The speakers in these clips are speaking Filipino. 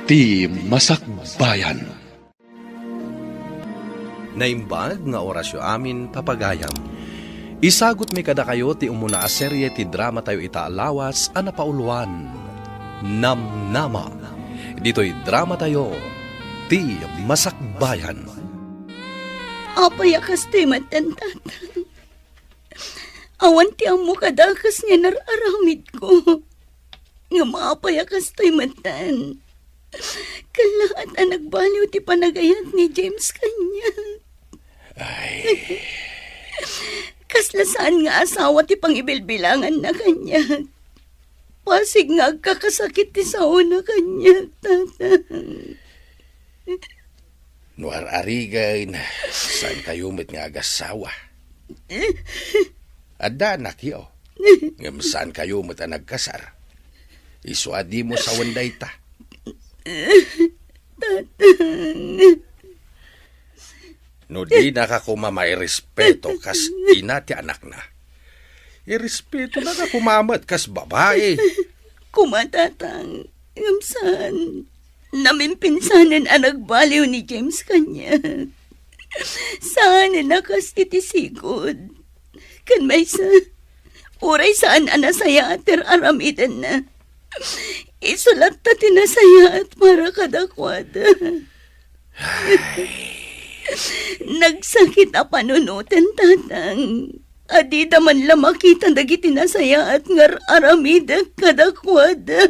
Ti Masakbayan. Naimbag nga orasyo amin papagayam. Isagot mi kada kayo ti umuna a serye ti drama tayo itaalawas a napauluan. Namnama. Dito'y drama tayo ti Masakbayan. Apay akas ti matantatang. Awan ti amo kadakas nga nararamid ko. Nga maapay akas ti matan. Kalahat ang nagbaliw ti panagayat ni James kanya. Ay, Kaslasaan nga asawa ti pangibilbilangan na kanya. Pasig nga agkakasakit ti sauna kanya, tatang. nuar arigay na saan kayo met nga agasawa. Adda anak yo. Ngam saan kayo met ang nagkasar. Isuadi mo sa wanday ta. No di nakakuma may respeto kas ina ti anak na. Irespeto na kakumamat kas babae. Kumatatang, ngamsan, namimpinsanan ang nagbaliw ni James kanya. Saan nakas itisigod? Kan may sa, uray saan anasaya ater aramidan na. Isulat ta tinasaya at para kadakwada. Nagsakit a panunutan, tatang. Adi daman lamakita dagiti nasaya at ngar aramida kadakwada.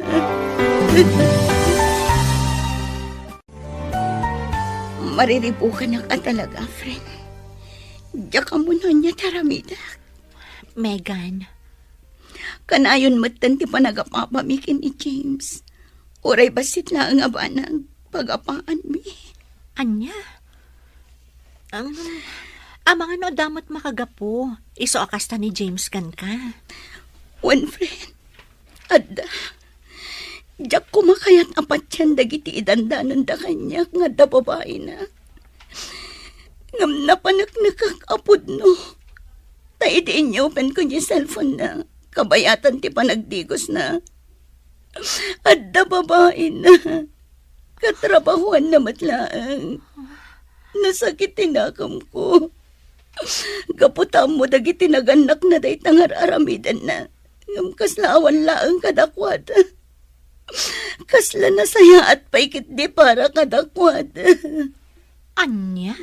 Mariribukan ka talaga, friend. Diyak ka muna niya taramida. Megan, Kanayon matan ti panagapapamikin ni James. Uray basit lang nga ba ng pagapaan mi? anya? Ang mga no damot makagapo, iso akasta ni James kan ka. One friend, adda. Diyak kumakayat apat yan dagiti idandanan da kanya nga da babae na. Ngam na panagnakakapod no. Taidiin niyo open ko niya cellphone na. Kabayatan ti panagdigos na. Adda babae na. Katrabahuan na matlaang. Nasakit tinakam ko. Gaputam mo dagiti naganak na day tangar aramidan na. Ngam kaslawan laang kadakwada. Kasla na saya at paikit di para kadakwada. Anya?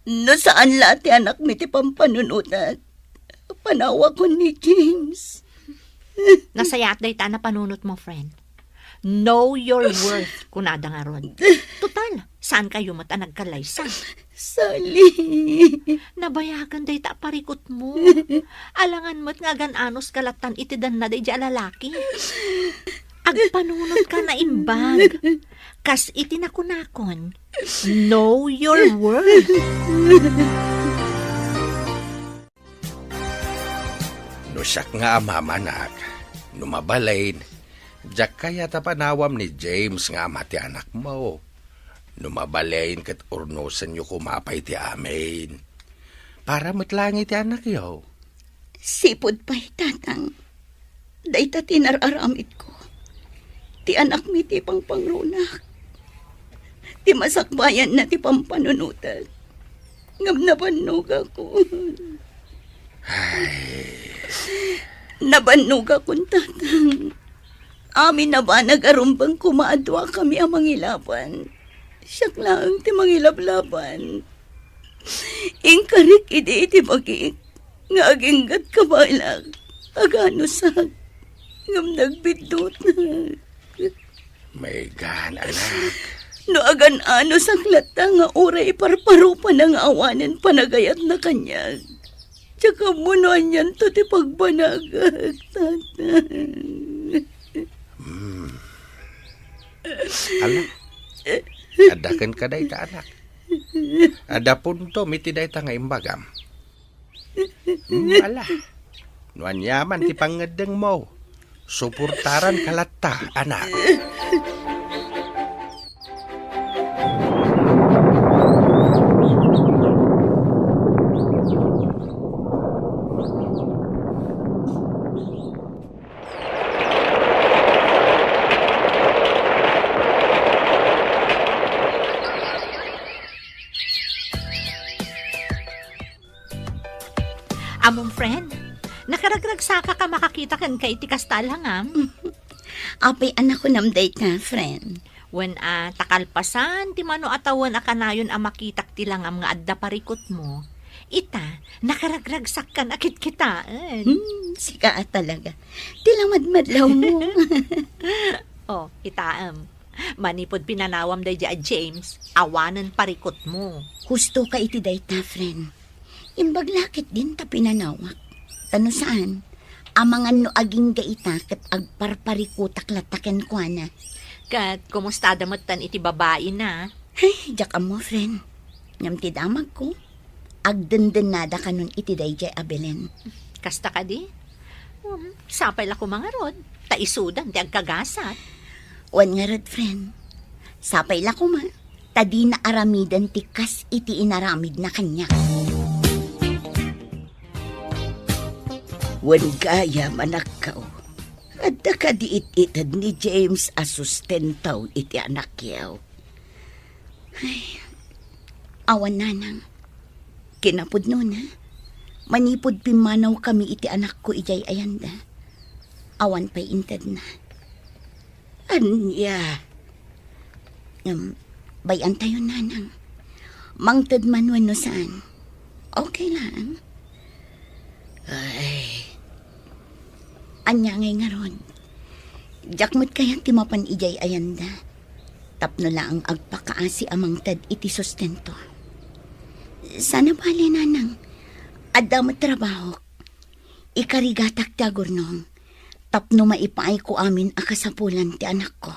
No saan lati anak mi ti pampanunutan. Panawa ko ni James. Nasayat day ta na panunot mo, friend. Know your worth, kunada nga ron. Total, saan kayo mata nagkalaysa? Sali. Nabayagan day ta parikot mo. Alangan mo't nga gananos kalatan itidan na day di alalaki. Agpanunot ka na imbag. Kas itinakunakon. Know your worth. Nusak nga amamanak. Numabalain. Diyak kaya tapanawam ni James nga ama ti anak mo. Numabalain kat urnosan nyo kumapay ti amin. Para matlangi ti anak yo. Sipod pa'y tatang. Day ta tinararamit ko. Ti anak mi ti pangpangrunak. Ti masakbayan na ti pampanunutan. Ngam nabannog ako. Nabannog akong tatang. Amin na ba nag-arumbang kumaadwa kami ang mangilaban? Siyak lang ti mangilablaban. Ingkarik iti bagik. Nga aginggat kabalag. Agano sa ngam nagbidot na. Megan, anak. No agan ano sa klata nga oray parparo pa ng awanan panagayat na kanya. Tsaka munuan yan to ti pagbanagag, tatang. Alam, adakan ka day ta anak. Ada punto mitiday ta nga imbagam. Ala, nuan yaman ti pangadeng mo. Suportaran kalata, anak. Among friend, nakaragragsaka ka makakita kan kay iti kastalhangam. Apay anak ko namday ka, friend. When takalpasan, ti mano atawan akanayon makitak ti langam nga adda parikot mo. Ita, nakaragragsak ka nakit kitaan. Sika talaga. Tilamadmadlaw mo. Oh, itaam. Manipod pinanawam day a James, awanan parikot mo. Husto ka iti dayta, friend. Imbaglakit din ta pinanawak. Tano saan? Amangan no aging gaita kat agparparikutak lataken kwa na. Kat, kumusta damatan iti babae na? Ay, jaka mo, friend. Nyam ti damag ko. Agdenden nada ka nun iti dayjay abelen. Kasta ka di? Sapay la ko mga rod. Taisudan, ti agkagasat. Wan nga rod, friend. Sapay la ko ma. Tadi na aramidan ti kas iti inaramid na kanya. Wan gaya manakaw. Adda ka diit-itad ni James asustentaw iti anak yaw. Ay, awan nanang. Kinapod nun ha. Manipod pimanaw kami iti anak ko ijay ayanda. Awan pa'y intad na. Anya. Bayan tayo nanang. Mangtad manuan no saan. Okay lang. Ay. Anya ngay nga ron. Jakmut kaya timapan ijay ayanda. Tapno lang ang agpakaasi amang tad iti sustento. Sana bali nanang. Adda trabaho. Ikarigatak ti agurnong. Tapno maipaay ko amin akasapulan ti anak ko.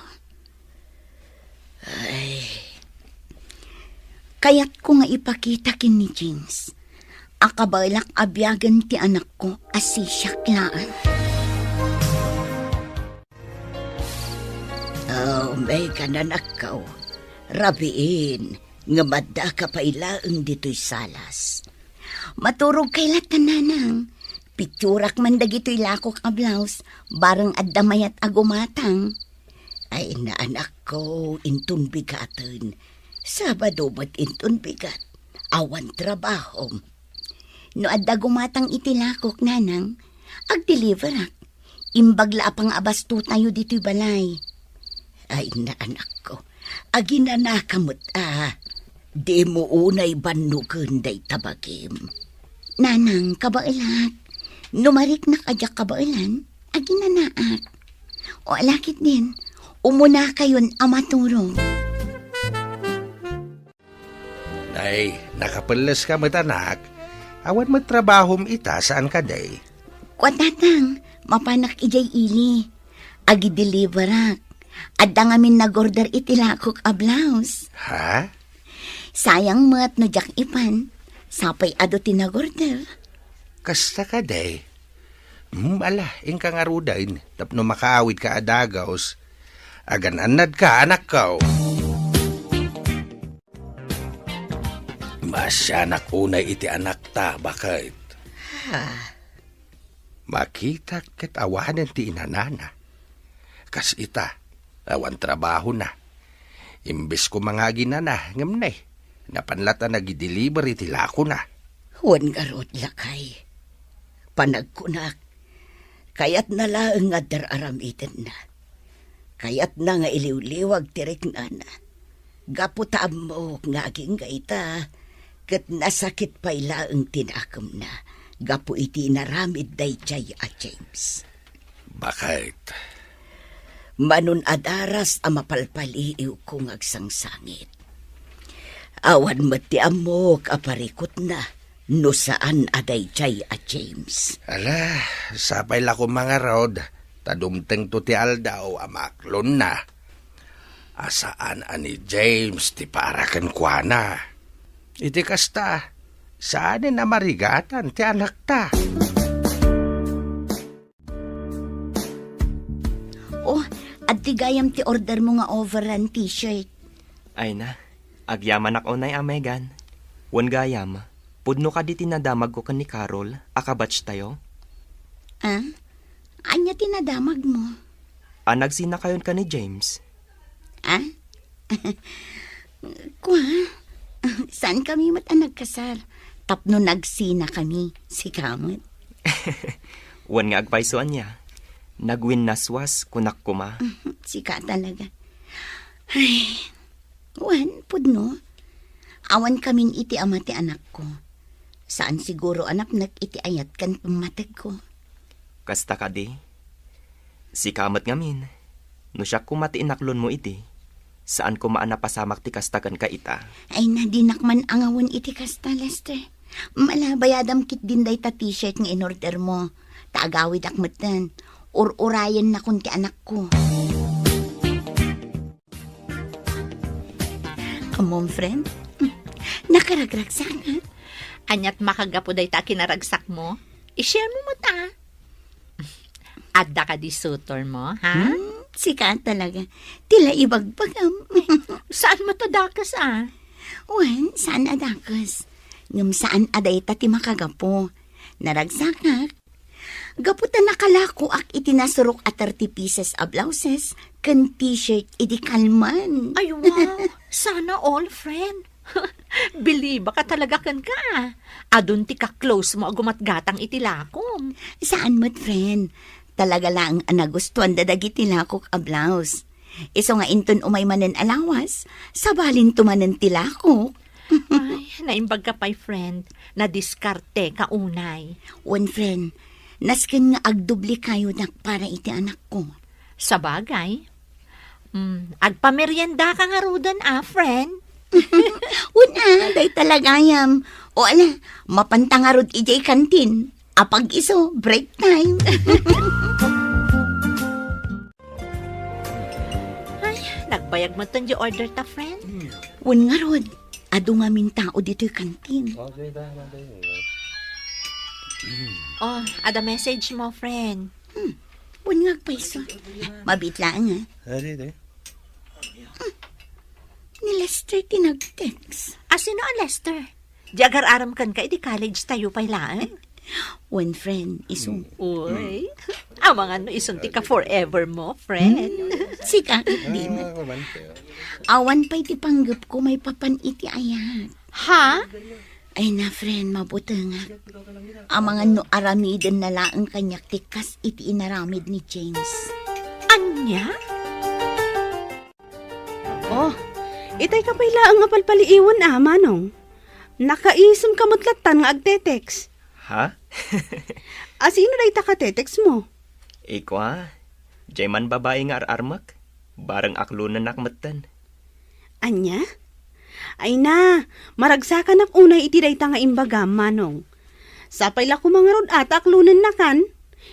Ay. Kayat ko nga ipakita kin ni James. Akabalak abyagan ti anak ko asisyak laan. Oh, may kananakaw. Rabiin, nga madda ka pa ilaang dito'y salas. Maturog kay latananang. Picturak man dagito'y lakok a blouse, barang addamayat agumatang. Ay naanak ko, intun bigatan. Sabado ba't intun bigat? Awan trabaho. No adda gumatang itilakok nanang, ag-deliverak. Imbagla pang abasto tayo dito'y balay. Ay naanak ko, aginanakamot di mo unay banugan day tabagim. Nanang, kabailat. Numarik na kadyak kabailan, aginanaak. O alakit din, umuna kayon amaturong. Nay, nakapalas ka matanak. Awan mo trabahom ita saan ka day? Kwatatang, mapanak ijay ili. Agi-deliverak. Adda ngamin nag-order itilakok a blouse. Ha? Sayang mat no jak ipan. Sapay ado tinag-order. Kasta ka day? Ala, ingka nga rudain. Tapno makaawit ka adagaos. Agan-anad ka, anak ko. Masyanak unay iti anak ta, bakit? Makita ket awanan ti inanana. Kas ita, awan trabaho na. Imbes ko mga ginana, ngamnay. Napanlata nag-deliver iti lako na. Huwan garot lakay. Panagkunak. Kayat na lang nga dararamitan na. Kayat na nga iliw-liwag tirik na na. Gaputam mo nga aging gaita. Kat nasakit pa ilaang tinakam na. Gapu iti naramid day chay a James. Bakit? Manun adaras a mapalpaliiw kong agsangsangit. Awan mati amok aparikot na. No saan aday chay a James. Ala, sapay la ko mga rod. Tadumteng to ti aldaw amaklon na. Asaan ani James ti parakan kwa na. Iti kasta, saan na marigatan ti anak ta? Oh, at tigayam ti order mo nga overrun t-shirt. Ay na, agyaman ako na Megan. Wan gayam, pudno ka di tinadamag ko kan ni Carol, akabatch tayo. Anya tinadamag mo? Nagsina kayon ka ni James. Kwa, saan kami nagkasal? Tapno nagsina kami, si Kamot. Wan nga agpaysoan niya. Nagwin naswas kunak kuma. Sika talaga. Ay, wan, pudno. Awan kaming iti ama ti anak ko. Saan siguro anak iti ayat kan pumatag ko. Kasta ka di. Si kamat ngamin. No siya kumati inaklon mo iti. Saan ko maanapasamak ti kastakan ka ita. Ay nadinakman angawon iti kasta, Lester. Malabayadam kit din day ta t-shirt nga in-order mo. Taagawid akmatan. Urayan na kun ti anak ko. Amom, friend? Nakaragrag sana. Anyat makagapo day ta kinaragsak mo. I-share mo ta. Adda ka di sutor mo, ha? Sika talaga. Tila ibagbagam. Saan mo to dakas, ah? Wen, saan adakas? Ngam saan aday ta ti makagapo. Naragsakak. Gaputan nakalako ak itinasurok at 30 pieces of blouses kan t-shirt iti kalman. Ay, wow. Sana all, friend. Believe ka talaga kan ka. Adun ti ka close mo agumatgatang itilakom. Saan mo't, friend? Talaga lang ang nagustuhan dadagiti lakok a blouse. Iso nga inton umay manen alawas, sabalin tumanen tilakok. Ay, naimbag ka pa'y friend. Nadiskarte ka unay. One friend, nasken nga agdubli kayo nak para iti anak ko. Sa bagay. Agpamerienda ka nga rudan, friend. Una, day talagayam. O ala, mapantangarod ijay kantin. Apag iso, break time. Ay, nagbayag mo ton di order ta, friend. Wan nga rod, ado nga min tao dito'y kantin. Oh, ada message mo, friend. Wan nga paiso. Mabitlaan nga. Ni Lester tinag-text. Sino ang Lester? Di agar-aram kan ka, di college tayo pailaan. One friend, iso. Uy, amang ano isunti ka forever mo, friend. Sika, di man. Awan pa'y ti panggap ko may papan iti ayat. Ha? Ay na, friend, mabuti nga. Ang mga no aramiden na laang kanyak tikas iti inaramid ni James. Anya? Oh, itay ka pa'y laang nga palpaliiwan manong. Nakaisam kamutlatan nga agtetex. Ha? Sino na itaka-tetex mo? Iko Jay man babae nga ararmak. Barang aklo na nakmatan. Anya? Ay na, maragsakan ak unay iti dayta nga imbagam, manong. Sapay la ko mga rod at aklunan na kan.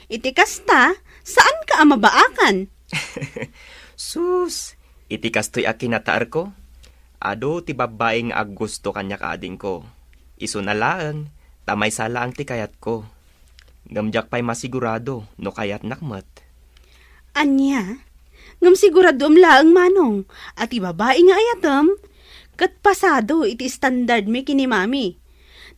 Iti kasta, saan ka amabaakan? Sus, iti kastoy a kinataar ko. Ado ti babae nga aggusto kanya kaading ko. Iso na laang, tamay sala ang ti kayat ko. Gamjak pa'y masigurado, no kayat nakmat. Anya? Ngam sigurado laang manong, at ibabae nga ayatam, kat pasado iti standard mi kini mami.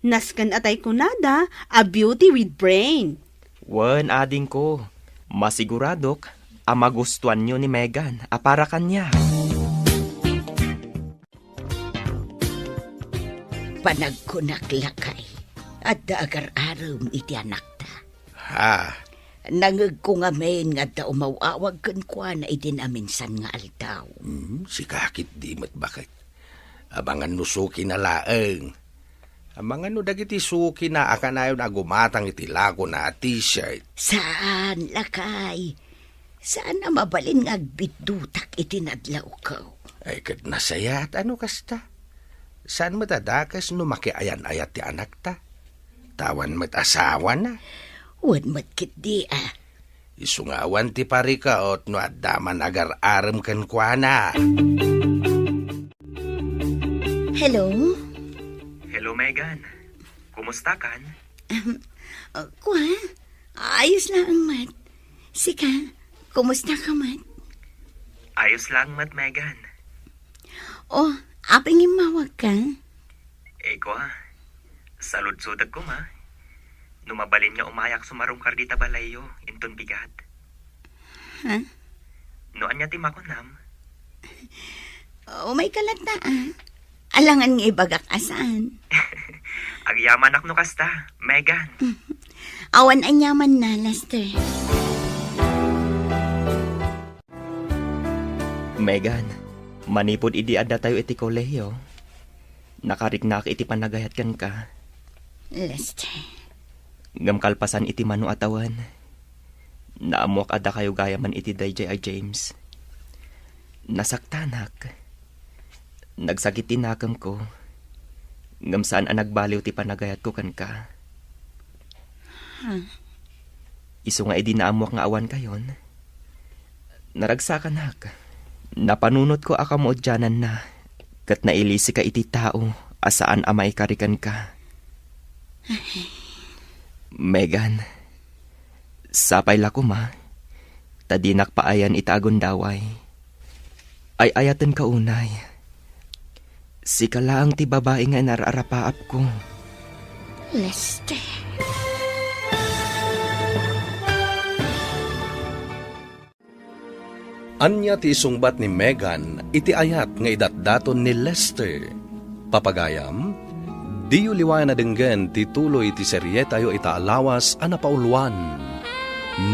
Naskan atay kunada, a beauty with brain. Wan ading ko, masiguradok, magustuhan nyo ni Megan, para kanya. Panagkunaklakay at agar-aram iti anak ta. Ha? Nangag ko nga men nga da umawawag kan kwa na idinaminsan nga altaw. Si kakit di mat bakit. Abangan no suki na laeng. Abangan no dagiti suki na akanayon agumatang iti lako na t-shirt. Saan, lakay? Saan na mabalin nga agbidutak iti nadlaw ko? Ay kat nasaya at ano kasta? Saan matadakas no makiayan-ayat ti anak ta? Tawan mat asawa na. Wan matkit di Isungawan ti parika ot no addaman agar-aram kan kwa na. Hello? Hello, Megan. Kumusta kan? Kwa? Ayos lang, Mat. Sika, kumusta ka, Mat? Ayos lang, mat, Megan. Oh, aping imawag ka? Eko salud-sudag ko ma. Numabalin nga umayak sumarong kardita balayo, inton bigat. Ha? Noan niya timakunam. Oh, may kalata Alangan nga ibagak asan. Agyaman ak no kasta, Megan. Awan anyaman na, Lester. Megan, manipod idi adda tayo iti kolehiyo. Nakariknak iti panagayat kan ka. Lester. Gamkalpasan iti mano atawan. Naamuak adda kayo gayaman iti dayjay a James. Nasaktanak. Nagsakit tinakam ko. Ngam saan ang nagbaliw ti panagayat ko kan ka. Iso nga idi naamuak nga awan kayon. Naragsakanak. Napanunot ko akamodyanan na. Kat nailisi ka iti tao asaan amay karikan ka. Megan, sapay la kuma. Tadinak paayan itagon daway. Ay ayatan ka unay. Si kalaang ti babae nga nararapaap ko. Lester. Anya ti isungbat ni Megan iti ayat nga idatdaton ni Lester. Papagayam, diyo liwayan na denggen ti tuloy ti serye tayo itaalawas a napauluan.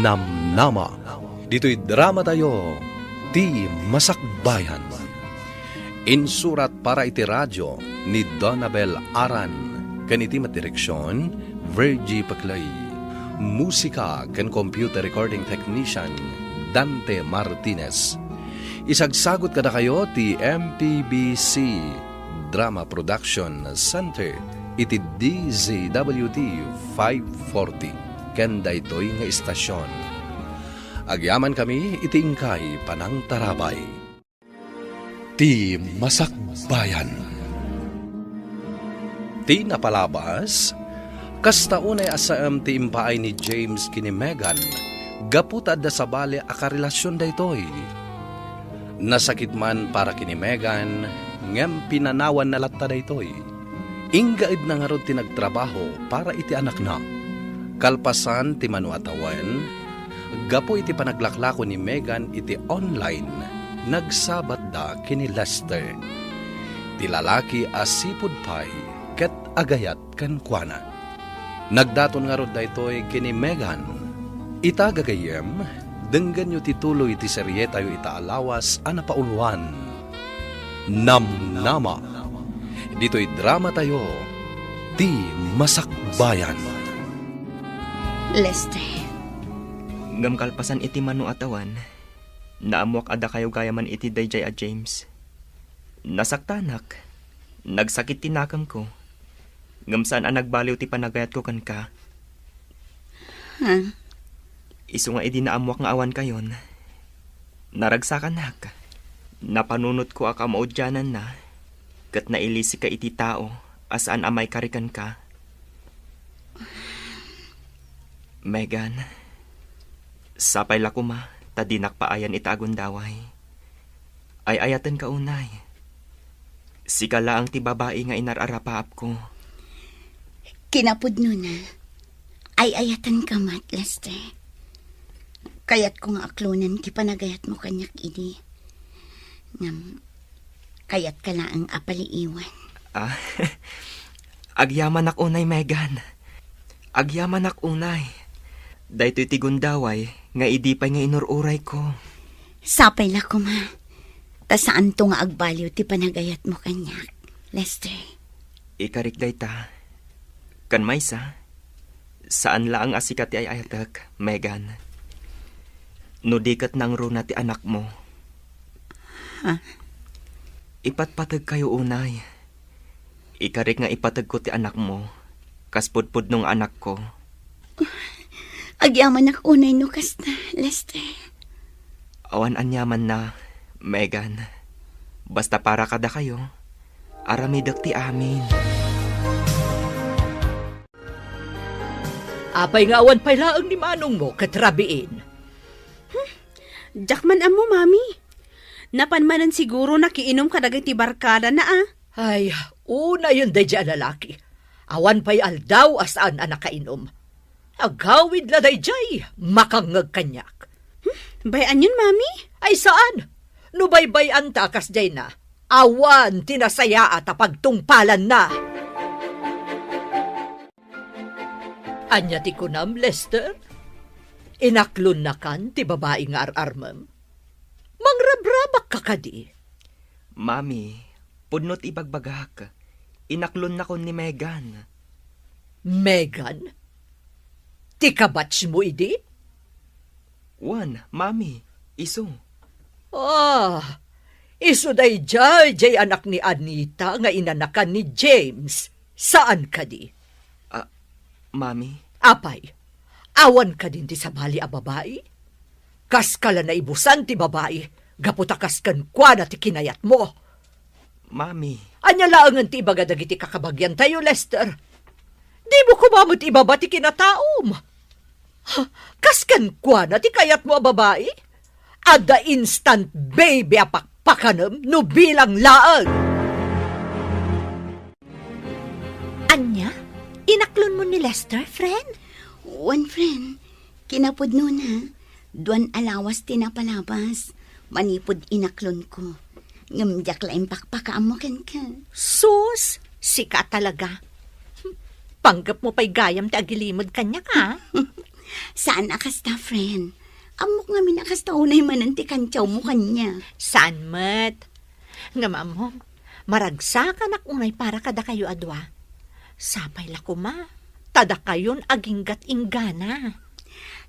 Namnama. Dito'y drama tayo, ti Masakbayan. Insurat para iti radyo ni Donabel Aran. Kaniti matireksyon, Virgie Paclay. Musika ken computer recording technician, Dante Martinez. Isagsagot kada kayo ti MPBC Drama Production Center iti DZWT 540 ken daytoy nga istasyon. Agyaman kami iti ingkay panang tarabay. Ti Masakbayan. Ti napalabas, kasta unay asam ti impaay ni James kini Megan, gaputad da sa bale akarelasyon daytoy. Nasakit man para kini Megan, ngem pinanawan na latta daytoy. Inggaid na nga ron ti nagtrabaho para iti anak na. Kalpasan ti manuatawan, gapo iti panaglaklako ni Megan iti online, nagsabat da kini Lester. Ti lalaki asipud pay, ket agayat kan kuana. Nagdaton nga ron daytoy kini Megan. Itagagayem, denggan nyo tituloy ti serye tayo itaalawas a napauluan. Namnama. Dito'y drama tayo, ti Masakbayan. Lester. Gamkalpasan iti mano atawan. Naamuak ada kayo gayaman iti dayjay a James. Nasaktanak. Nagsakit tinakam ko. Ngamsaan ang nagbaliw ti panagayat ko kan ka. Iso nga idi naamuak nga awan kayon. Naragsakan Napanunot ko akamaudyanan na. Kat nailisi ka iti tao asaan amay karikan ka. Megan, sapay la kuma, tadinak paayan itagon daway. Ay ayatan ka unay. Si kalaang ti babae nga inararapaap ko. Kinapudno na. Ay ayatan ka mat, Lester. Kayat ko nga aklunan ti panagayat mo kanyak idi. Ngam, kayat ka laang apaliiwan. Agyaman ak unay, Megan. Agyaman ak unay. Daytoy ti gundaway, nga idipay nga inururay ko. Sapay la ko ma. Ta saan to nga agbaliw ti panagayat mo kanyak, Lester? Ikarik dayta. Kan maysa, saan laang asikat ti ay ayatak, Megan? No dikat nang runa ti anak mo. Ipatpatag kayo unay. Ikarik nga ipatag ko ti anak mo. Kaspudpud nung anak ko. Agyaman ak unay no kasta, Lester. Awan anyaman na, Megan. Basta para kada kayo, aramidak ti amin. Apay nga awan pay laang ni manong mo katrabiin. Jakman amo, mami. Napanmanan siguro nakiinom ka dagay ti barkada na Ay, una yun day dyan lalaki. Awan pa'y aldaw asaan ang nakainom. Agawid la day jay, makangag kanyak. Bayan yun, mami? Ay saan? Nubaybay-an takas jay na. Awan tinasaya at pagtungpalan na. Anya ti kunam, Lester? Inaklon na kan ti babae nga ararmam. Mangrabrabak ka kadi. Mami, pudnot ibagbagak. Inaklon na ko ni Megan. Megan? Ti kabatch mo idi? Wan, mami, iso. Ah, iso day jay anak ni Anita nga inanakan ni James. Saan kadi? Mami, Apay, awan ka din ti sabali a babae? Kas kala na ibusan ti babae, gaputakas kan kwa na ti kinayat mo. mami, Anya laangan ti ibaga dagiti kakabagyan tayo, Lester. Di mo kumamot ibaba ti kinataom. Ha, kas kan kwa na ti kayat mo a babae? Ada instant baby apakpakanam no bilang laang. Anya? Inaklon mo ni Lester, friend? One friend, kinapod na. Duan alawas tinapalabas. Manipod inaklon ko. Ngamjak laing pakpakaam mo ken ka. Sus, sika talaga. Panggap mo pa'y gayam ti agilimod kanya ka. Saan akasta, friend? Amok nga minakasta unay mananti kantyaw mo kanya. Saan mat? Nga mo, maragsakan ak unay para kada kayo adwa. Sapay la kuma, tada kayon aginggat inggana.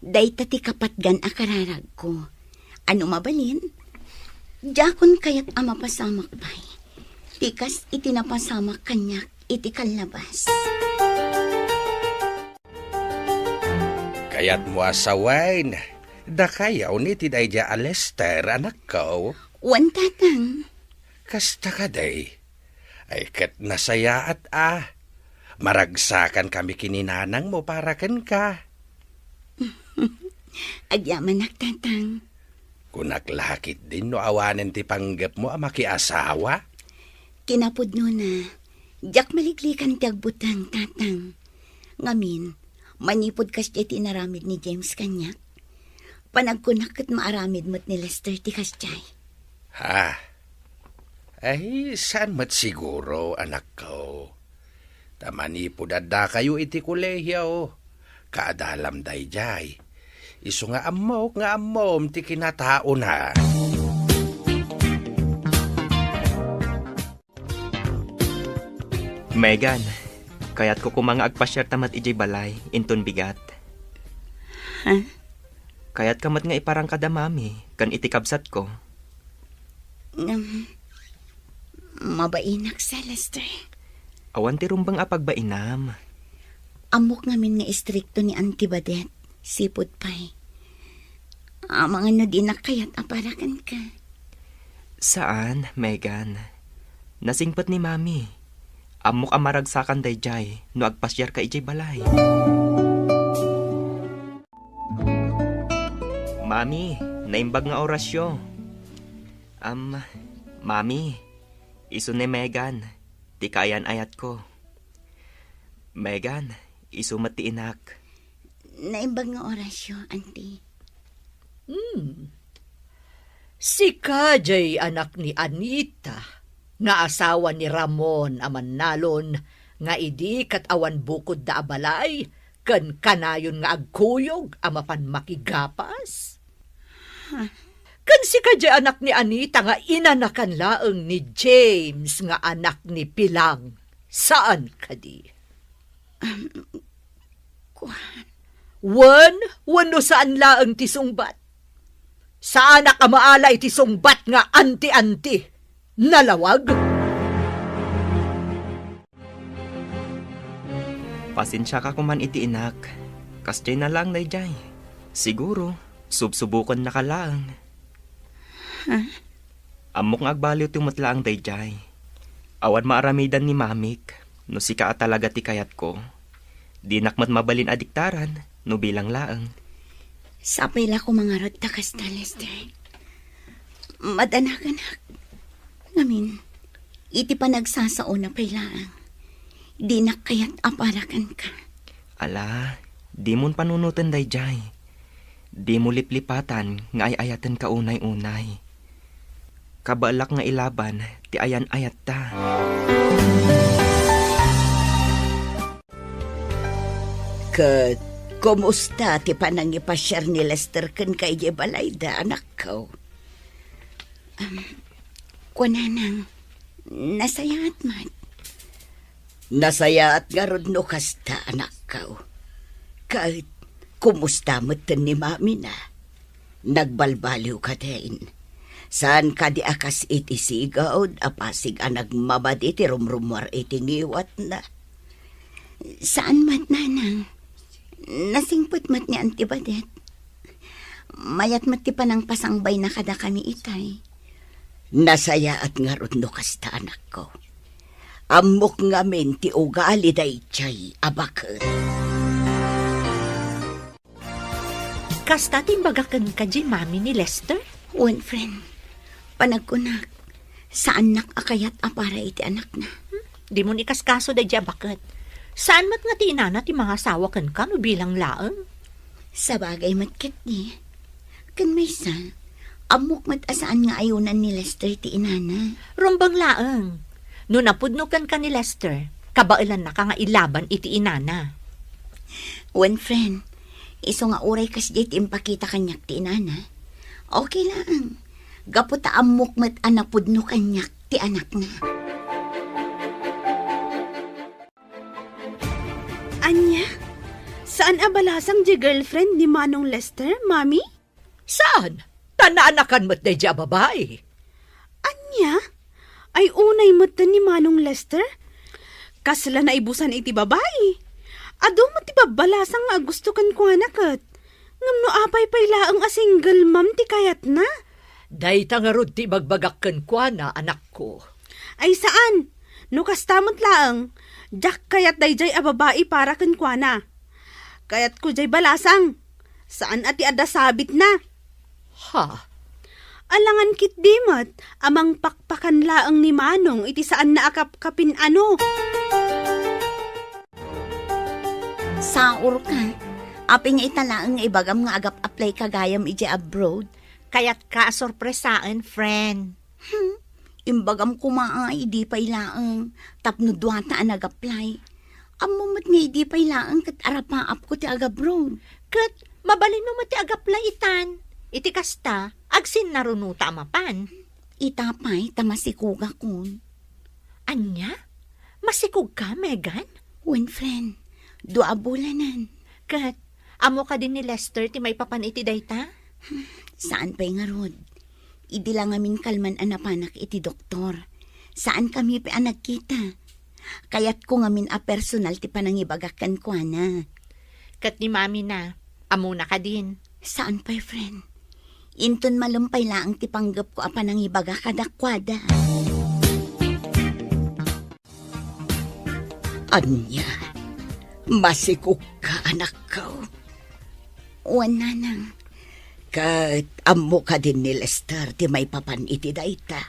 Day tati kapatgan akararag ko. Ano mabalin? Jakon kayat ama pasamak pa'y. Tikas itinapasamak kanyak iti kalabas. Kayat mo asawain. Da kayaw ni tidayja Lester, anak ko. Wan tatang. Kasta ka day. Ay kat nasaya at maragsakan kami kininanang mo para ken ka. Agyaman tatang. Kunaklakit din no awanen ti panggap mo makiasawa. Kinapod na. Jak maliklikan ti agbutang tatang. Ngamin, manipod kas ti tinaramid ni James kanyak. Panagkunak at maaramid mo't ni Lester ti kasjay. Ha? Ay, saan mat siguro, anak ko? Tamanipod adda kayo iti kulehiyo. Kaadalam dayjay. Isu nga amom ti kinatao na. Megan, kayat ko kumanga agpasyar tamat ijay balay, inton bigat. Ha? Kayat kamat nga iparang kada mami, kan itikabsat ko. Mabainak sa Lester. Awan ti rumbang apagbainam. Amok ngamin nga istrikto ni Auntie Badet. Sipod pa'y. Mga no di nakayat aparakan ka. Saan, Megan? Nasingpat ni mami. Amok amaragsakan dayjay, no agpasyar ka ijay balay. Mami, naimbag nga orasyo. Mami, iso ni Megan, ti kayan ayat ko. Megan, iso mati inak. Naimbag nga orasyo, Auntie. Si Kajay anak ni Anita, nga asawa ni Ramon aman nalon, nga idi kat awan bukod da abalay, kan kanayon nga agkuyog amapan makigapas. Kan si Kajay anak ni Anita nga inanakan laeng ni James nga anak ni Pilang. Saan kadi? Wano saan laeng ti sungbat? Saan ka maalay ti sungbat nga anti-anti? Nalawag? Pasensya ka kuman iti inak. Kasjay na lang dayjay. Siguro, subsubukan na ka lang. Amok nga agbaliw tumutlaang dayjay. Awan maaramidan ni mamik, no sika talaga ti kayat ko. Di nakmat mabalin adiktaran, no bilang laang. Sapay la ko mga rod takas na, Lester. Madanagan. Ngamin, iti pa nagsasao na pailaang. Di nakayat aparakan ka. Ala, di mon panunutan dayjay. Di mo liplipatan nga ayayatan ka unay-unay. Kabalak nga ilaban, ti ayan ayat ta. Kat, kumusta ti panang ipasyar ni Lester ken kay Jebalayda, anak ko? Kunanang, nasayaat man. Nasayaat nga rod no kasta, anak ko. Kat, kumusta mo ni mami na? Nagbalbaliw ka din. Saan ka di akas iti sigawd, apasig anag mabad iti rumrumwar iti ngiwat na. Saan mat nanang? Nasingput mat ni Antibadet. Mayat mat ti panang pasangbay na kada kami itay. Nasaya at nga rod no kasta anak ko. Amok nga men ti ugali day chay abakot. Kasta timbagakan ka di mami ni Lester? One friend, panagkunak, saan nak akayat apara iti anak na? Di mo ni kaskaso da dya bakit? Saan mat nga ti inana ti mga asawa kan no bilang laang? Sa bagay matkit ni. Kan may sa, amok mat asaan nga ayunan ni Lester ti inana. Rumbang laang. No napudnukan ka ni Lester, kabailan na ka nga ilaban iti inana. One friend, iso nga uray kas dit impakita kanyak ti inana. Okay lang. Gaputa amok mat anapudno kanyak ti anak na. Anya? Saan abalasang di girlfriend ni Manong Lester, mami? Saan? Tanaanakan mo't day dya babae. Anya? Ay unay mata ni Manong Lester? Kasla na ibusan iti babae. Ado mo ti babalasang nga gusto kan ko anakat. Ngam no apay payla ang single mom ti kayat na. Day tangarod ti bagbagakkan kwa na anak ko. Ay saan? No kastamot laang. Jack kayat dayjay a babae para kan kwa na. Kayat ko jay balasang. Saan ati ada sabit na? Ha? Alangan kit dimot, amang pakpakan laang ni Manong iti saan na akap-kapin ano. Saur ka. Aping italaang ibagam nga agap apply kagayam iti abroad. Kaya't ka sorpresaan, friend. Imbagam kumaay, di pa ilaang. Tapno duwata ang nag-apply. Amumat nga di pa ilaang kat arapaap ko ti agabroad. Kat, mabalin mo mati agaplaitan. Iti kasta, agsin narunuta mapan. Itapay, tamasikuga kun. Anya? Masikog ka, Megan? One friend, dua bulanan. Kat, amo ka din ni Lester ti may papan iti dayta? Saan pa'y nga rod? Idi lang amin kalman anapanak iti doktor. Saan kami pa nagkita? Kaya't ko ngamin a personal ti panangibagakan ko na. Kat ni mami na, amo na ka din. Saan pa'y friend? Inton malumpay lang ti panggap ko a panangibaga kadakwada. Anya, masikog ka anak ko. Wala nang. Kat amo ka din ni Lester ti may papan iti dayta.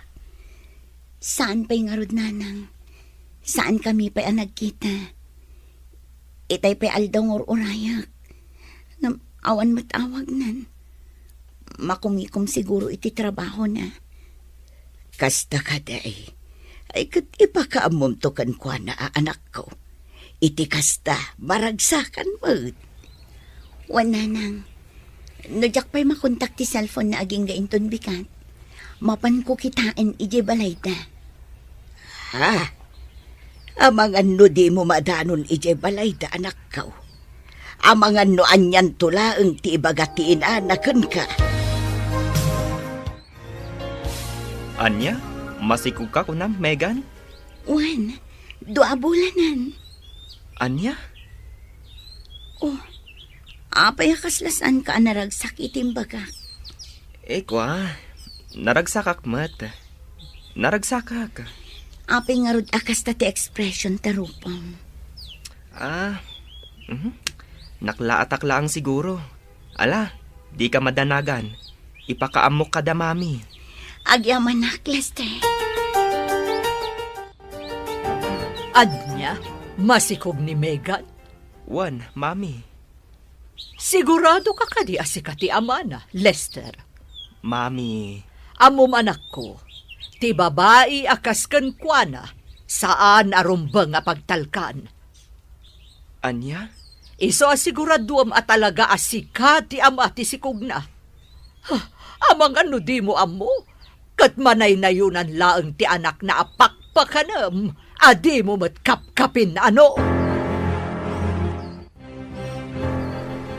Saan pa'y nga rod nanang? Saan kami pa'y nagkita? Itay pa'y aldong urayak. Awan matawag nan. Makumikom siguro iti trabaho na. Kasta ka day. Ay kat ipakaamom to kan kwa na anak ko. Iti kasta, maragsakan mo. Wana nang. Nadyak pa'y makontak ti cellphone na aging gainton bikat. Mapan ko kitain iji balayda. Ha? Amang ano di mo madanon iji balayda anak ko. Amang ano anyan tulaang ti ibagatiin anakan ka. Anya? Masikog ka kunam, Megan? Wan, dua bulanan. Anya? Oh, apay kaslasan ka naragsak itimbaga. Kwa, naragsakak mat. Naragsakak. Apay nga rod akas ta ti expression tarupang. Naklaatak lang siguro. Ala, di ka madanagan. Ipakaamok ka da, mami. Agyaman na, Lester. Anya, masikog ni Megan. Wan, mami. Sigurado ka kadi asikati amana, Lester. Mami. Amom anak ko, ti babae akas kan kwa na, saan arumbang nga pagtalkan. Anya? Iso asiguraduam at talaga asika ti ama ti sikugna. Amang ano di mo amo, kat manay na yunan laeng ti anak na apakpakanam, adi mo matkapkapin ano.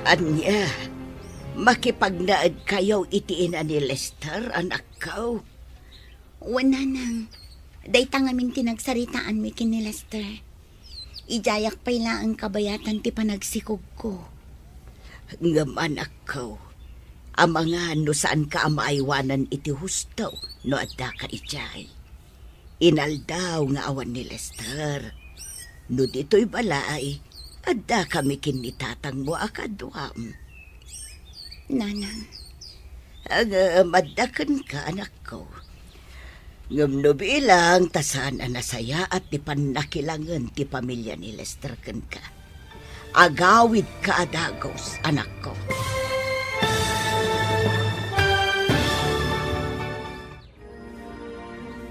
Anya, makipagnaad kayo itiin ni Lester, anak ko. Wala nang. Day tangamin tinagsaritaan mi kini Lester. Ijayak pa'y ang kabayatan ti panagsikog ko. Ngam anak ko, amanga no saan ka amaaywanan iti husto no adda ka ijay. Inaldaw nga awan ni Lester. No dito'y balay, adda kami kinitatang mo akadwam. Nanang, Madakan ka anak ko. Ngam no bilang tasan anasaya at ti panakilangan ti pamilya ni Lester ken ka. Agawid ka adagos anak ko.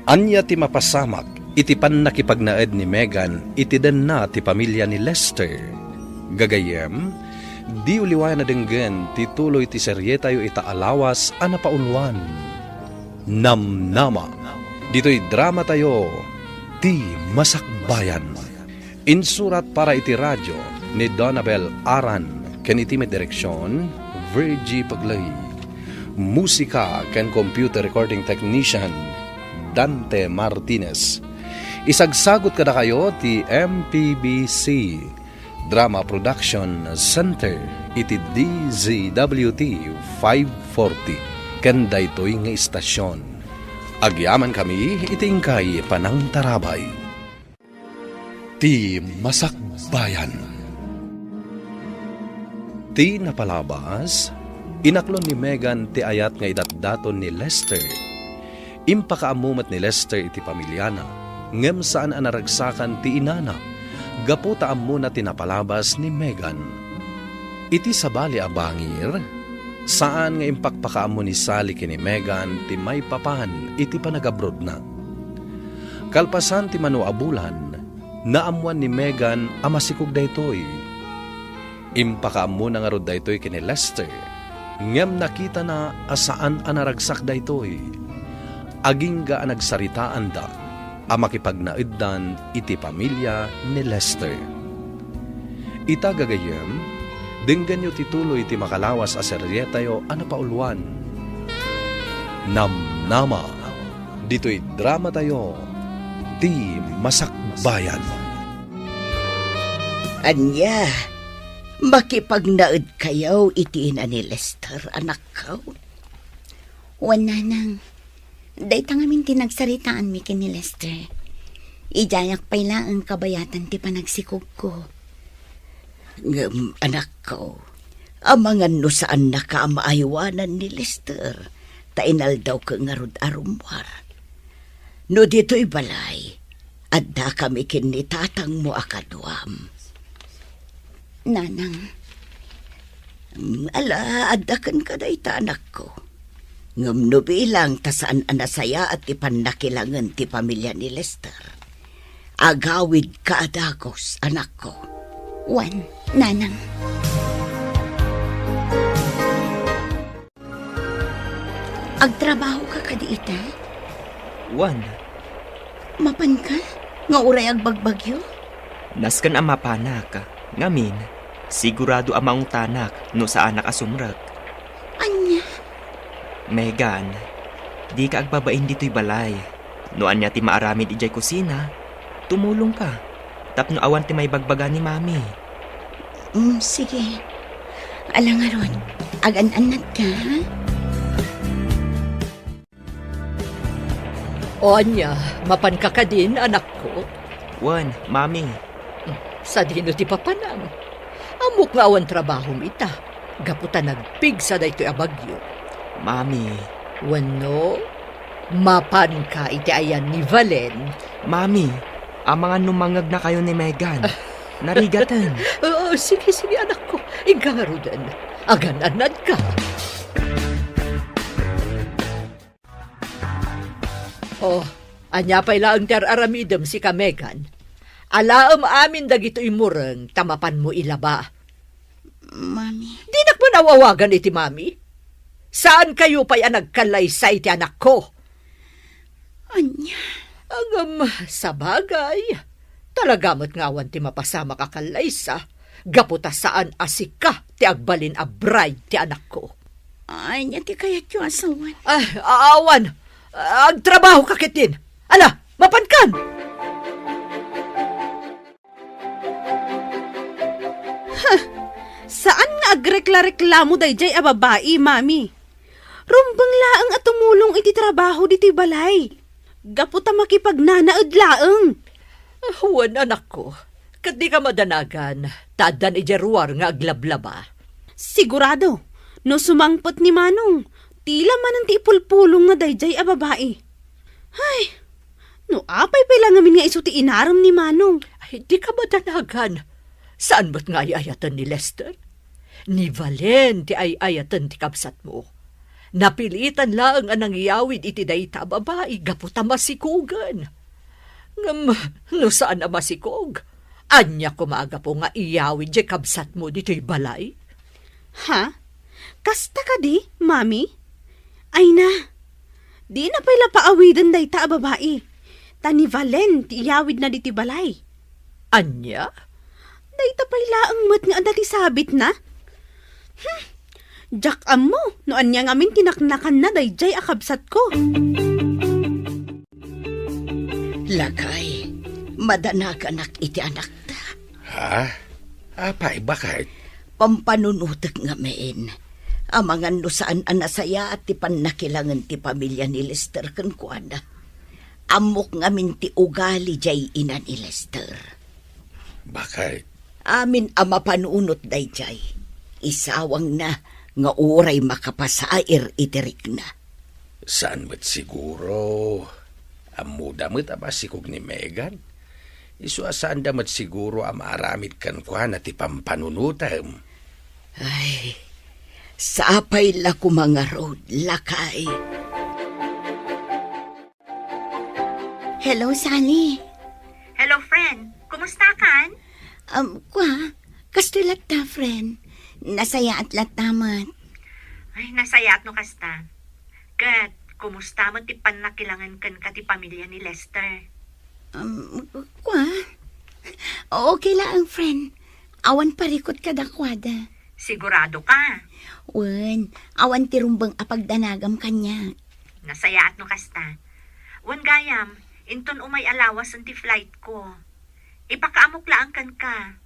Anya ti mapasamak, iti pan nakipagnaed ni Megan, iti den na ti pamilya ni Lester. Gagayem, di uliwan na denggen, ti tuloy ti serye tayo itaalawas ana paunwan. Namnama, dito'y drama tayo, ti Masakbayan. Insurat para iti radyo ni Donabel Aran, ken iti may direksyon, Virgie Paglay. Musika ken computer recording technician, Dante Martinez. Isagsagot kada kayo ti MPBC Drama Production Center iti DZWT 540 ken daytoy nga istasyon. Agyaman kami itingkay panang tarabay. Ti Masakbayan. Ti napalabas, inaklon ni Megan ti ayat nga idatdaton ni Lester. Impakaamumat ni Lester iti pamilyana, ngem saan anaragsakan ti inana, gaputa muna tinapalabas ni Megan. Iti sabali abangir, saan nga impakpakaamo ni Sally kini Megan ti may papan iti panagabrod na. Kalpasan ti manuabulan, naamuan ni Megan amasikog daytoy. Impakaamo na nga rod daytoy kini Lester, ngem nakita na asaan anaragsak daytoy. Aging ga nagsaritaan da, amakipagnaiddan iti pamilya ni Lester. Ita gagayem, dinggan nyo tituloy iti makalawas a serye tayo anapauluan. Namnama, dito'y drama tayo, ti Masakbayan. Anya, makipagnaad kayo itiin ni Lester, anak ko. wala nang. Day tangamin tinagsaritaan mi kini Lester. Ijayak pa'y ang kabayatan ti panagsikog ko. Ngam, anak ko, amangan no saan nakaamaaywanan ni Lester, tainal daw ka nga rod arumwar. No dito'y balay, adda kami kinitatang mo akadwam. Nanang, Ala, adda kan ka dayta anak ko. Ngam no bilang tasaan anasaya at ipanakilangan ti pamilya ni Lester. Agawid ka adagos, anak ko. wan, nanang. Agtrabaho ka kadiita? Wan, Mapan ka? Nga uray agbagbagyo? naskan ang mapanak. Ngamin, sigurado amang tanak no sa anak asumrag. Anya? Megan, di ka agbabain dito'y balay. No anya ti maaramid ijay kusina, tumulong ka. Tapno awan ti may bagbaga ni mami. Sige. Alang aron, agan-anad ka, ha? O anya, mapan ka ka din, anak ko. Wan, mami, Sa dino ti papanam. Amok nga awan trabaho ita. Gaputa nagpig sa daytoy abagyo. mami, Wano, mapan ka iti ayan ni Valen. mami, ang mga numangag na kayo ni Megan. Narigatan. Oo, sige, anak ko. Ingangarudan. Agan-anad ka. Oh, anya pa'y laang aramidem si ka Megan. Alaam amin dagito imureng tamapan mo ilaba. Mami. Di na ko nawawagan iti mami. Saan kayo pa'y nagkalaysay ti anak ko? Anya. Agam, sa bagay. Talagamot ngawan ti mapasama kakalaysa. Gaputa saan asika ti agbalin a bride ti anak ko. Anya ti kayat yung asawan. Ay, aawan. Agtrabaho kakitin. Ala, mapankan! Saan nga agrekla-reklamo dayjay a babae, mami? Rumbang laang at tumulong iti trabaho diti balay. Gaputa makipagnanaad laang. Huwan anak ko. Kat di ka madanagan. Tadan ijeruar nga aglablaba. Sigurado, no sumangpot ni Manong, tila man ang tipulpulong nga dayjay a babae. Ay, no apay pa lang amin nga iso ti inaram ni Manong. Ay, di ka madanagan. Saan ba't nga ayayatan ni Lester? Ni Valen ti ayayatan ti kapsat mo. Napilitan lang ang nangyawid iti dayta babae, gaputa masikugan. Ngam, no saan na masikog? Anya kumaga po nga iyawid di kabsat mo dito'y balay? Ha? Kasta ka di, mami? Ay na, di na pala paawidan dayta a babae. Tani Valen, ti iyawid na diti balay. Anya? Dayta pala ang mat nga dati sabit na. Jack mo, no anya nga amin tinaknakan na dayjay akabsat ko. Lakay, madanaganak iti anak ta. Ha? Apay, bakit? Pampanunutek nga main. Amangan no saan anasaya at ti panakilangan ti pamilya ni Lester kan kuana. Amok ngamin ti ugali jay ina ni Lester. Bakit? Amin ama panunot day jay. Isawang na nga uray makapasair itirik na. Saan ba't siguro? Amudamot abasikog ni Megan. Isuasaan damat siguro amaramid kan kwa na ti pampanunutam. Ay, sapay la ko mga road, lakay. Hello, Sally. Hello, friend. Kumusta kan? Kastulat ta, friend. Nasaya at latamat. Ay, nasayat no kasta. Kat, kumusta mo ti panakilangan kan ka ti pamilya ni Lester? Okay lang, friend. Awan parikot ka dakwada. Sigurado ka. Wen, awan tirumbang apagdanagam kanya. Nasayat no kasta. Wan gayam, inton umay alawas ang ti flight ko. Ipakaamok lang kan ka.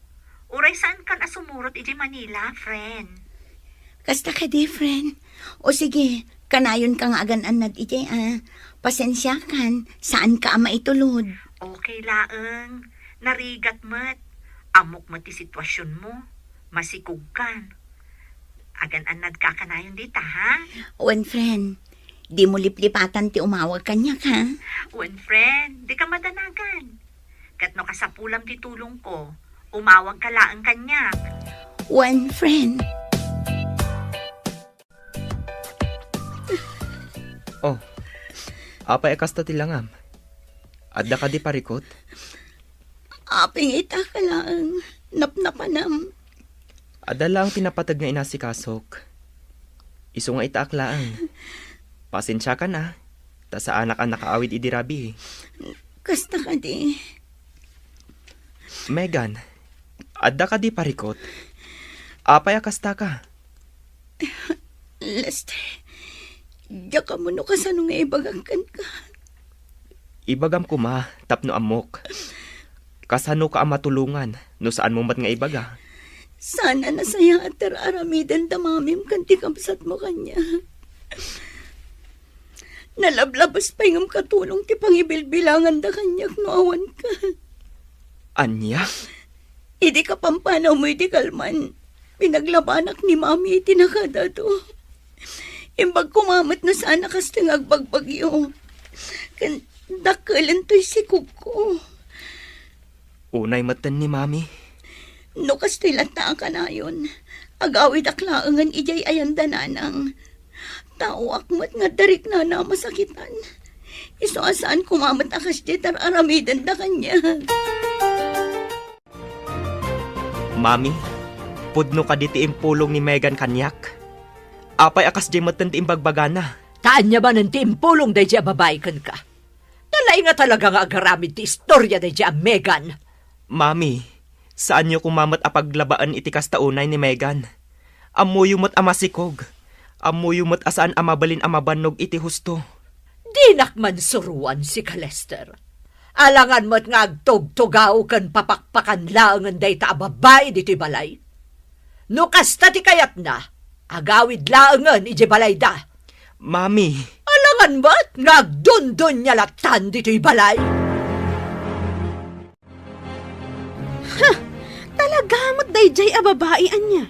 Uray saan kan asumurot iti Manila, friend? Kasta ka di, friend. O sige, kanayon ka nga aganan nad iti, pasensya kan, saan ka ama itulod? Okay laeng. Narigat mat. Amok mo ti sitwasyon mo. Masikog kan. Agan-anad ka kanayon dita, ha? Wen, friend, di mo liplipatan ti umawag kanya ka? Wen, friend, di ka madanagan. Kat no kasapulam ti tulong ko, umawag ka laang kanya. Wen, friend. Oh, apay kasta tilangam. Adda ka di parikot? Aping ita ka lang, napnapanam. Adda lang tinapatag nga inasikasok. Isu nga itaak laang. Pasensya ka na. Ta sa anak ang nakaawid idirabi. Kasta ka di. Megan, adda ka di parikot? Apay akasta ka? Lester, diya ka mo no kasano nga ibagangkan ka. Ibagam ko ma, tapno amok. Kasano ka ang matulungan, no saan mo mat nga ibaga? Sana nasaya at tararamidan damamim kanti kamsat mo kanya. Nalablabas pa yung katulong ti pangibilbilangan da kanyak no awan ka. Anya? Idi ka pampanaw mo iti kalman. Pinaglabanak ni mami iti nakadado. Imbag kumamat na sana kas tingagbagbagyo. Kan dakalan to'y sikog ko. Unay matan ni mami. No kastilat na ang kanayon. Agawid aklaangan ijay ayan dananang. Tao akmat nga darik na na masakitan. Iso asaan kumamat akas di tararamidan da kanya. Mami, Pudno ka diti impulong ni Megan kanyak. Apay akas jay matan ti imbagbagana. Taan niya ba ng tiimpulong day siya babae kan ka? Talay nga talaga nga agaramid ti istorya day siya Megan. Mami, saan niyo kumamat apaglabaan iti kastaunay ni Megan? Amuyumot amasikog. Amuyumot asaan amabalin amabanog iti husto. Di nakman suruan si Kalester. Alangan mo't nga agtog-tugaw kan papakpakan laangan day ta babae dito'y balay. No kasta ti kayat na, agawid laangan iti balay da. Mami, Alangan mo't nga agdundon niya latan dito'y balay. Talaga mo't dayjay a babae anya.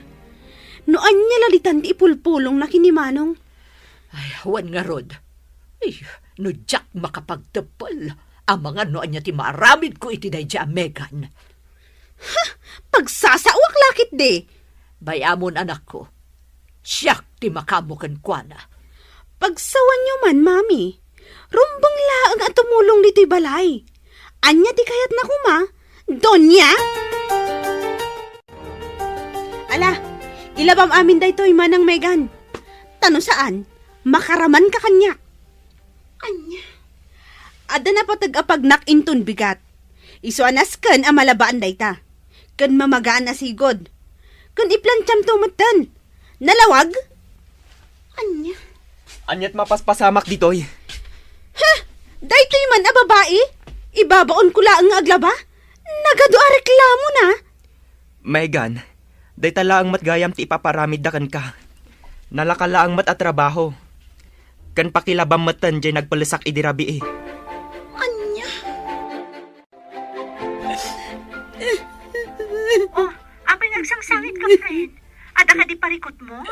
No anya lalitan ti ipulpulong na kinimanong. Ay, wan nga rod. Ay, no jak makapagtapal. Ang mga noan niya ti maramid ko iti day siya Megan. Pagsasawak lakit de. Bayamon anak ko. Siyak ti makamukan kwa na. Pagsawan nyo man, mami. Rumbang laang at tumulong dito'y balay. Anya ti kayat na kuma. Donya? Ala, ilabam amin daytoy manang Megan. Tano saan? Makaraman ka kanyak. Anya? Ada na patag-apagnak inton bigat. Isuanas kan ang malabaan dayta. Kan mamagaan na sigod. Kan iplantyam tumatan. Nalawag? Anya? anyat mapaspasamak ditoy. Daytoy man a babae? Ibabaon ko laang nga aglaba? Nagado a reklamo na. Megan, day talaang matgayam ti ipaparamid da kan ka. Nalakalaang mat at trabaho. Kan pakilabam matan jay nagpalisak idirabi eh. Anya? Oh, apay nagsangsangit ka, friend. Ada ka di parikot mo?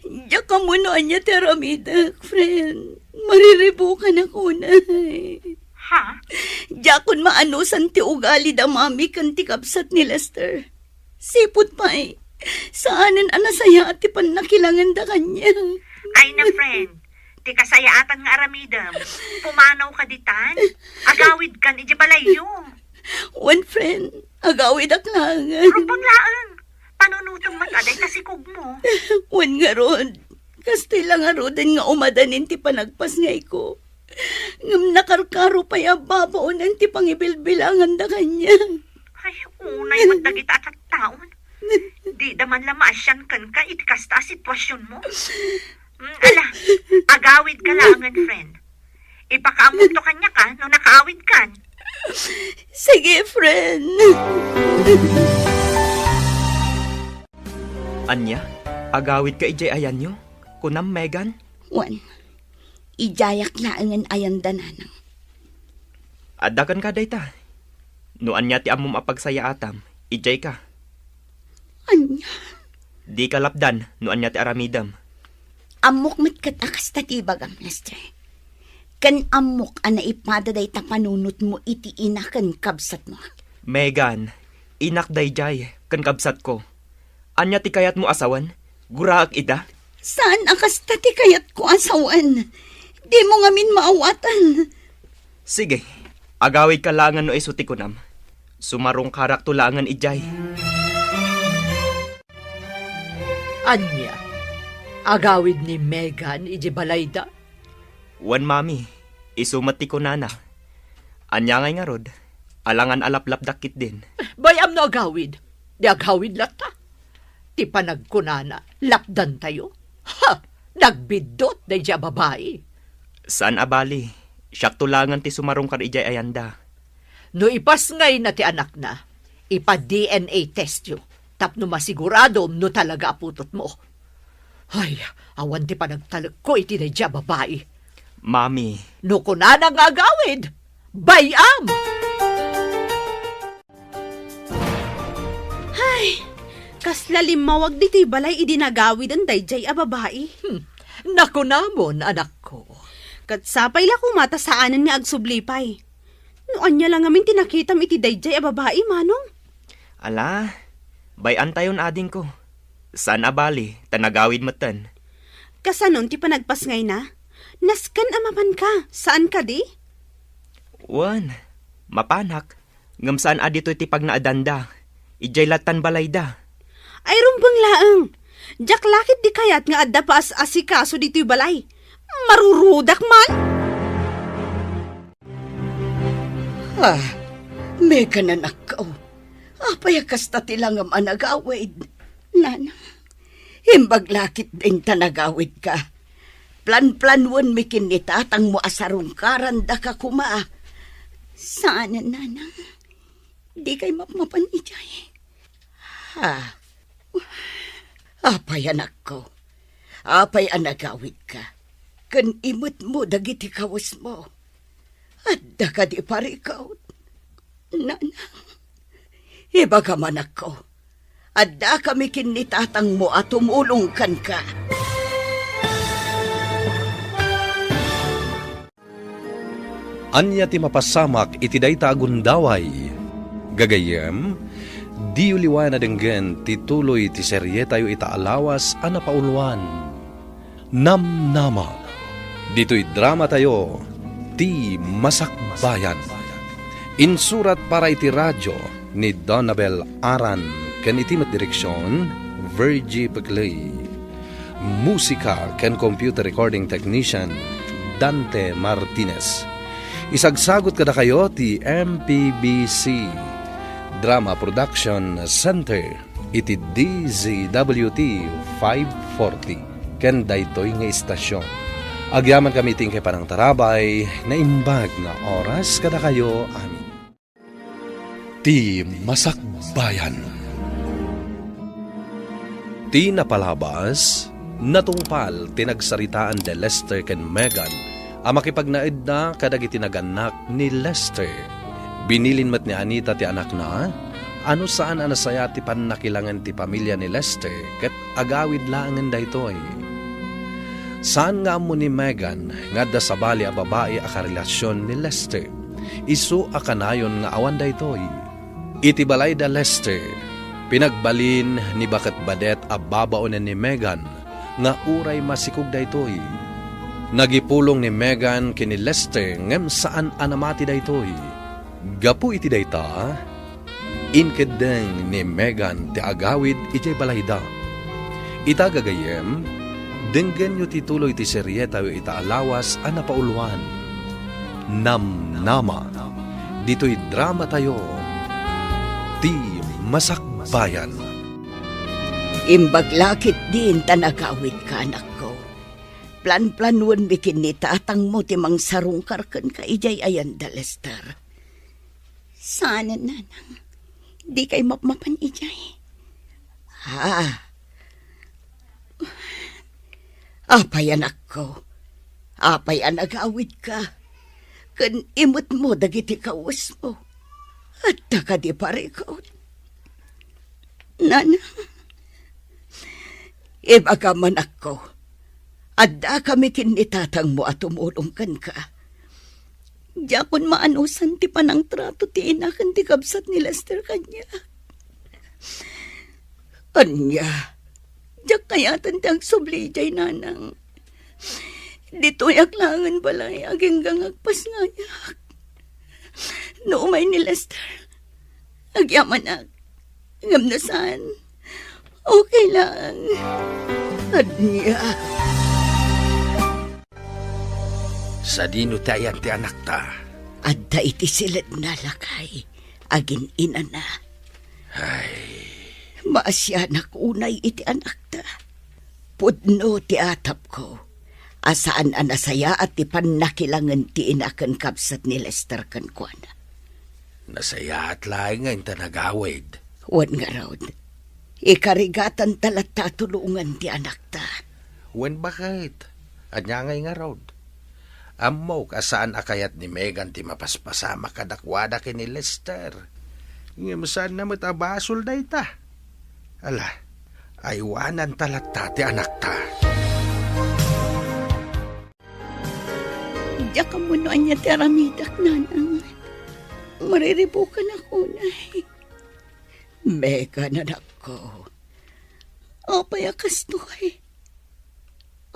Diya ka muna anya teramidak, friend. Mariribo ka na kuna. Ha? Diya kun maanusan ti ugali da mami kan ti kapsat ni Lester. Sipot pa eh. Saanan anasaya at ti panakilangan da kanya. Ay na, friend. Di kasayaatan nga aramidam. Pumanaw ka ditan. Agawid kan iji balayo. One friend, agawid aklangan. Rupang laang. Panunutong mataday kasikog mo. Wan nga ron. Kastila nga ron din nga umadanin ti panagpas ngay ko. Ngam nakarkaro pa ya babaunan ti pangibilbilangan da kanya. Ay, unay magdagita at taon. Di daman lamasyan kan ka itikasta sitwasyon mo. Ala, agawid ka laangan, friend. Ipakaamot to kanya ka no nakaawid kan. Sige, friend. Anya, agawid ka ijay ayan nyo? Kunam, Megan? Wan, ijayak laangan ayan dananang. Adakan ka dayta. No anya ti amom apagsaya atam, ijay ka. Anya, Di ka lapdan, no anya ti aramidam. amok matkat akas tatibagam, Lester. Kan amok ana ipada day tapanunot mo iti inakan kabsat mo. Megan, inak dayjay, kan kabsat ko. Anya ti kayat mo asawan? Guraak ida? Saan akas tati kayat ko asawan? Di mo ngamin maawatan. Sige, agawid ka langan no isuti ko nam. Sumarong karak tulangan ijay. Anya, agawid ni Megan iji balayda. Wan mami, isumati ko nana. Anya ngay nga rod, alangan alaplap dakit din. Bayam no agawid. Di agawid lata. Ti panagkunana, lapdan tayo. Ha! Nagbidot na siya babae. Saan abali? Siyak tulangan ti sumarong kar ijay ayanda. No ipas ngay na ti anak na, ipa-DNA test yo. Tapno masigurado no talaga aputot mo. Ay, awan ti panagtalag ko iti na siya babae. Mami, No kunana nga agawid. Bayam! Kaslalim mawag dito'y balay idinagawid ang dayjay a babae. Nakunamon, anak ko. Katsapay la kumata saanan nga agsublipay. Noan niya lang amin tinakitam iti dayjay a babae, manong. ala, bayan tayon ading ko. Saan abali, tanagawid matan. Kasanon ti panagpasngay na? Naskan amapan ka, saan ka di? Wan, mapanak. Ngam saan adito ti pag naadanda. Ijay latan balayda. Ay rumbang laeng. Jak lakit di kayat nga adda pa as asikaso dito'y balay. Marurudak man. Mega na nakaw. Apay kasta tilang ang managawid. Nana, himbag lakit din tanagawid ka. Plan-planwan mi kinitatang mo asarong karanda ka kuma. Saan na, Nana? Di kay mapmapan ijay. Apay anak ko. Apay anagawid ka. Kan imot mo dagiti kawas mo. Adda ka di parikaw. Nana, iba ka man ako. Adda kami kinitatang mo at tumulungkan ka. Anya ti mapasamak iti dayta agundaway. Gagayem, di uliwan na denggen tituloy ti serye tayo itaalawas ana pauluan. Namnama. Dito'y drama tayo, ti Masakbayan. Insurat para iti radyo ni Donabel Aran, ken iti direksyon, Virgie Peclay. Musika ken computer recording technician, Dante Martinez. Isagsagot kada kayo ti MPBC Drama Production Center iti DZWT 540 ken daytoy nga istasyon. Agyaman kami ting kay panang tarabay na imbag na oras kada kayo amin. Ti Masakbayan. Ti napalabas, natungpal tinagsaritaan de Lester ken Megan ang makipagnaid na kadagiti naganak ni Lester. Binilin mat ni Anita ti anak na, ano saan anasaya ti pannakilangan ti pamilya ni Lester ket agawid laangan daytoy. Saan nga mo ni Megan nga da sabali a babae a karelasyon ni Lester, isu a kanayon nga awan daytoy. Iti balay da Lester, pinagbalin ni Baket Badet a babaonen ni Megan nga uray masikog daytoy. Nagipulong ni Megan kini Lester ngem saan anamati daytoy. Gapu iti dayta, inkedeng ni Megan ti agawid iti balayda. Ita gagayem, denggen yu tituloy ti serye tayo itaalawas a napauluan. Namnama. Dito'y drama tayo, ti Masakbayan. Imbaglakit din tanagawid ka, anak ko. Plan-planuan bikin ni tatang mo timang sarungkar kan ka ijay ayan da Lester. Sana, Nanang, di kay mapmapan ijay. Apay anak ko. Apay anagawid ka. Kan imot mo dagiti kawas mo. At ka di parikot. Nanang, iba ka man ako. Adda kami kinitatang mo at tumulungkan ka. Diyakon maanusan ti panang trato ti inakan ti kabsat ni Lester kanya. Anya, diyak kayatan ti agsoblijay, Nanang. Dito yaklangan balay aging gangagpas nga yak. Noumay ni Lester, agyaman ak, ngamnasan, okay lang. Anya. Sa dino tayan ti anak ta. Adda iti silid na lakay, agin ina na. Ay, Maasyanak unay iti anak ta. Pudno ti atap ko. Asaan anasaya at ti pannakilangan ti inakan kapsat ni Lester kan kuana. nasaya at laing ngayon ta nagawid. Wan nga raw. Ikarigatan talat tatulungan ti anak ta. Wen bakit? Anya ngay nga raw. Ammo kasaan akayat ni Megan ti mapaspasama kadakwada kini Lester. Ngayon na matabasol da ita. Ala, aywanan talat ta ti anak ta. Diya ka mo noan niya ti aramidak, Nanang. Mariribukan ako na. Megan, anak ko. Apayakas to eh.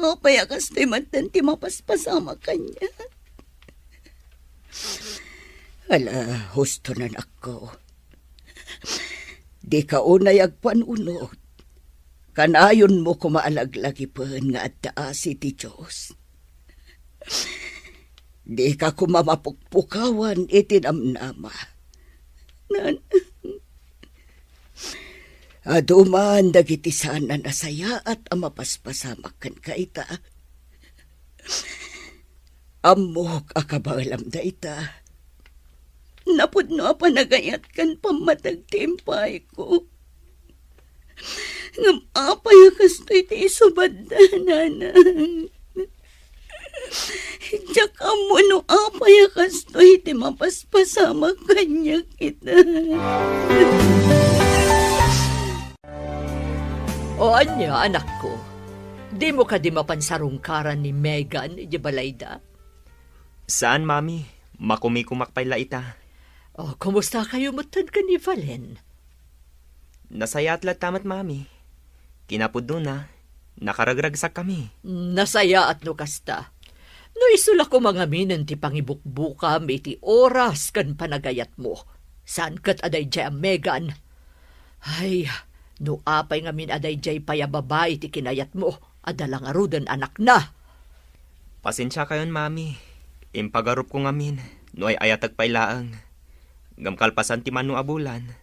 Apayakas to'y mantanti mapaspasama kanya. Ala, husto na, anak ko. Di ka unay agpanunod. Kanayon mo kumaalaglagipan nga at taas iti Diyos. Di ka kumamapukpukawan iti namnama. Aduman dagiti sana nasaya at amapaspasamak kan kaita. Amok akabalam da ita. Napudno panagayat kan pamatag timpay ko. Ngam apay kastoy ti isubad nanang. Diyak amo no apay kastoy ti mapaspasamak kanya kita. O anya, anak ko, di mo ka di mapansarungkaran ni Megan, di balayda? Saan, mami? Makumikumakpay la ita. O, kumusta kayo matad ka ni Valen? Nasaya at tamat, mami. Kinapudno na. Nakaragragsak kami. Nasaya at no kasta. No isula ko mga minan ti pangibukbuka may ti oras kan panagayat mo. Saan kat aday jay ang Megan? Ay, no apay nga min aday jay payababay ti kinayat mo. Adalang arudan anak na. Pasensya kayon, mami. Impagarup ko ngamin. No ay ayatag pailaang. Gamkalpasan ti manu abulan.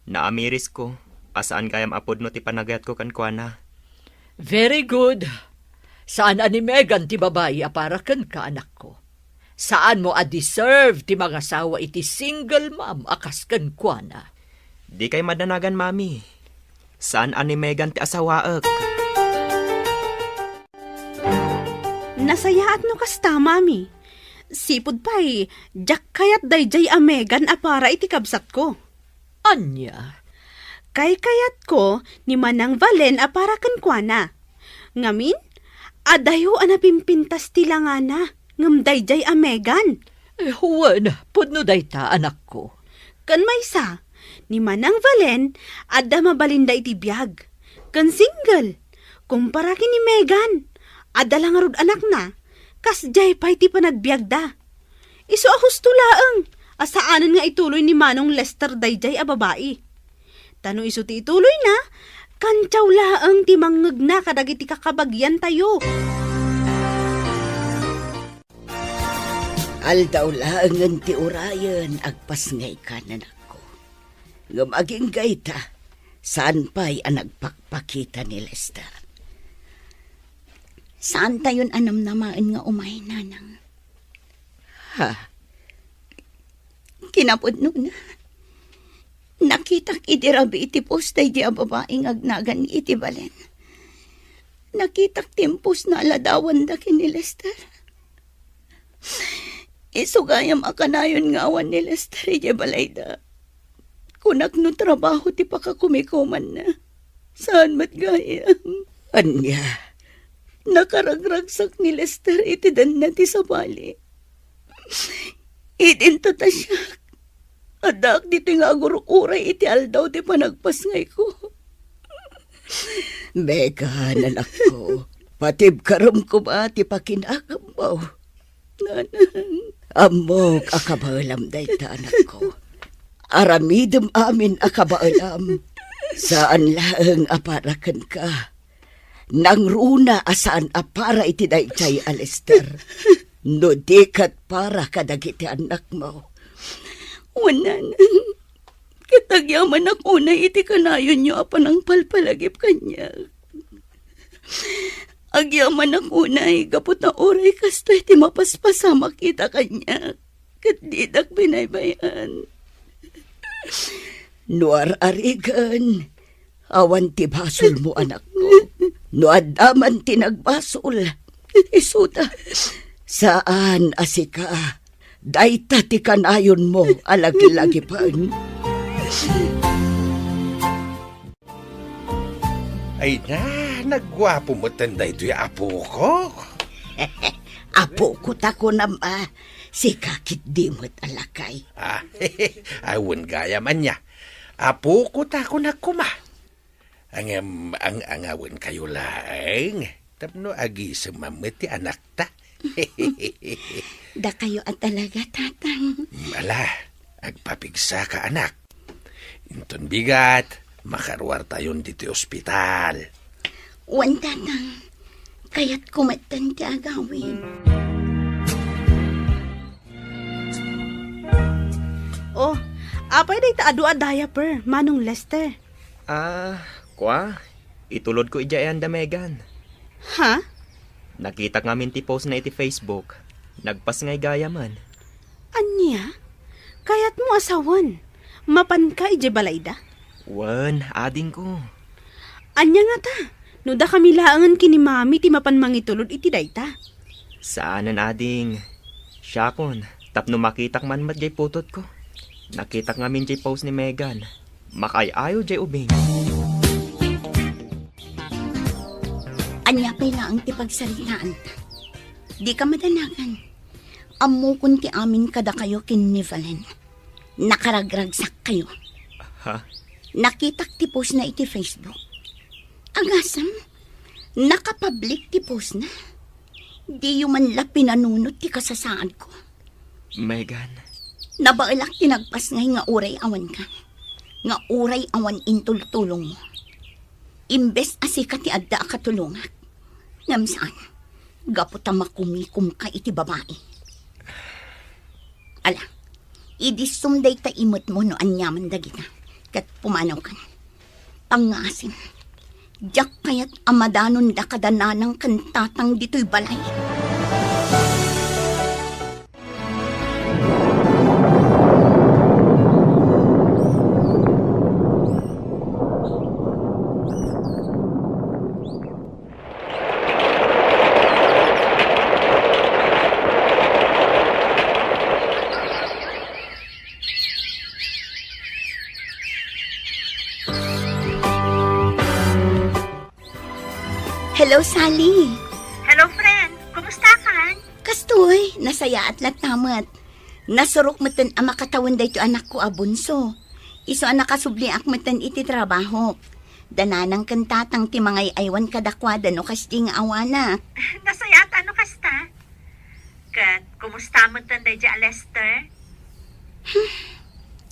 Naamiris ko. Asaan kayam apod no ti panagayat ko kan kuana. Very good. Saan ani Megan ti babae aparakan ka anak ko? Saan mo a-deserve ti mga sawa iti single mom akas kan kuana? Di kay madanagan, mami. Saan ani Megan ti asawaak? Nasayaat no kasta, mami. Sipod pa'y, jak kayat dayjay a Megan apara iti kabsat ko. Anya? Kay kayat ko ni Manang Valen apara kan kuana. Ngamin, adayo anapimpintas ti langana, ngam dayjay a Megan. Huwan, pudno dayta anak ko. Kan maysa, ni Manang Valen, adda mabalinda iti biyag. Kan single, kumpara ki ni Megan, adda lang arud anak na, kas jay pa iti panagbiag da. Iso a husto laeng, asaanan nga ituloy ni Manong Lester dayjay a babae. Tano iso ti ituloy na, kantsaw laeng ti mangeg na kadagiti kakabagyan tayo. Aldaw laangan ti urayan agpas ngay kanan ako. Ngam aging gayta, saan pa'y anagpakpakita ni Lester? Saan tayon anam namaan nga umay nanang? Ha? Kinapudno na. Nakitak iti rabi iti postay di a babaeng agnagan iti Valen. Nakitak timpos na aladawan da kin ni Lester. Isugayam akanayon nga awan ni Lester iti balayda. Kunak no trabaho ti pakakumikuman na. Saan matgayam? Anya, Nakaragragsak ni Lester iti dan na ti sabali. Idinto ta siya. Adak dito nga agurukuray iti aldaw ti panagpasngay ko. Megan, anak ko, patib karam ko ba ti pakinakam mo? Nanang. Amok akabaalam dayta, anak ko. Aramidem amin akabaalam. Saan laeng aparakan ka? Nang runa asaan apara iti dayjay a Lester. No dikat para kadagiti anak mo. Wanan. Kitagyaman ako na iti kanayon nyo apan ang palpalagip kanya. Agyaman ako na gapot na oray kasto iti mapaspasama kita kanya. Katidak binaybayan. Nuar arigan, awan ti basol mo anak ko. No adaman ti nagbasol. Isuta. Saan asika? Dayta ti kanayon mo alagi-lagi pan. Ay na, nagwapo mo tanday ito'y apo ko. Apo ko tako nama, si kakit dimot alakay. Awan gaya man niya. Apo ko tako na kuma. Ang awan kayo laeng. Tapno agi sumamit ti anak ta. Da kayo at talaga, tatang. Mala, agpapigsa ka anak. Inton bigat, makarwar tayon dito ospital. Wan tatang, kaya't kumatan ti agawin. Oh, apay day ta adu a diaper, Manong Lester. Kwa? Itulod ko ijay anda Megan. Ha? Nakita ngamin ti post na iti Facebook. Nagpas ngay gaya man. Anya? Kayat mo asawan. Mapan ka ije balayda. Wan, ading ko. Anya nga ta? No da kami laangan kini mami ti mapan mangitulod iti dayta. Saanan ading? Syakon, tapno makitak man mat jay putot ko. Nakitak ngamin jay post ni Megan. Makayayo jay ubing. Anya pa'y laang ti pagsalitaan ta. Di ka madanagan. Amo kunti amin kada kayo kin ni Valen. Nakaragragsak kayo. Ha? Nakitak ti post na iti Facebook. Agasam, nakapublic ti post na. Di yung man la pinanunot ti kasasaan ko. Megan. Nabailak tinagpas ngay nga uray awan ka. Nga uray awan intultulong mo. Imbes asika ti adda katulungak. Ngam saan, gaputa makumikum ka iti babae. Ala, idisumday ta imot mo no anyaman dagita. Kat pumanaw ka. Pangasim, jak kayat amadanon da kadananang kantatang dito'y balay. Hello, Sally. Hello, friend. Kumusta ka? Kastoy, nasaya at latamat. Nasurok matan ang makatawan da ito anak ko abunso. Iso anak kasubli akmatan iti trabaho. Dananang kantatang ti mga aywan kadakwada no kasting awana. Nasaya at ano kasta? Kat, kumusta mo tanday dya, Lester?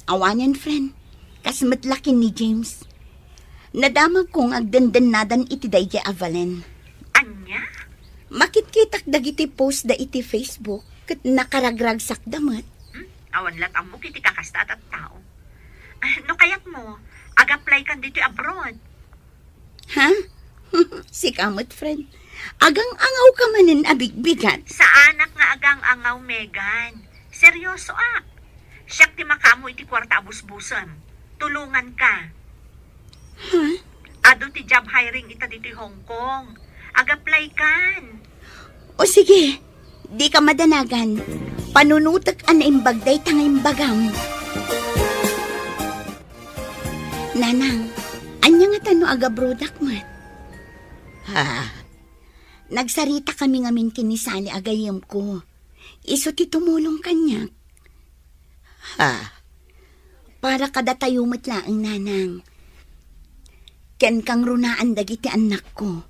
Awanan, friend. Kasmatlakin ni James. Nadamag kong agdandan-nadan iti dayja Avalen. Anya? Makitkitak dagiti post da iti Facebook kat nakaragragsak damat. Awan lat ang kiti kakasta at tao. No kayat mo, ag-apply kan dito abroad. Ha? Si kamot, friend. Agang angaw ka manin abigbigat. Sa anak nga agang angaw, Megan. Seryoso Siyak ti makamo iti kwarta abus-busan. Tulungan ka. Ado ti job hiring ita dito Hong Kong. Ag-apply kan. O sige, di ka madanagan. Panunutak an imbagday tanga imbagam. Nanang, anya nga tano aga-brodak mat. Nagsarita kami ngamin kinisali agayam ko. Iso ti tumulong kanya. Para kada tayo matlaang nanang. Ken kang runaan dagiti anak ko.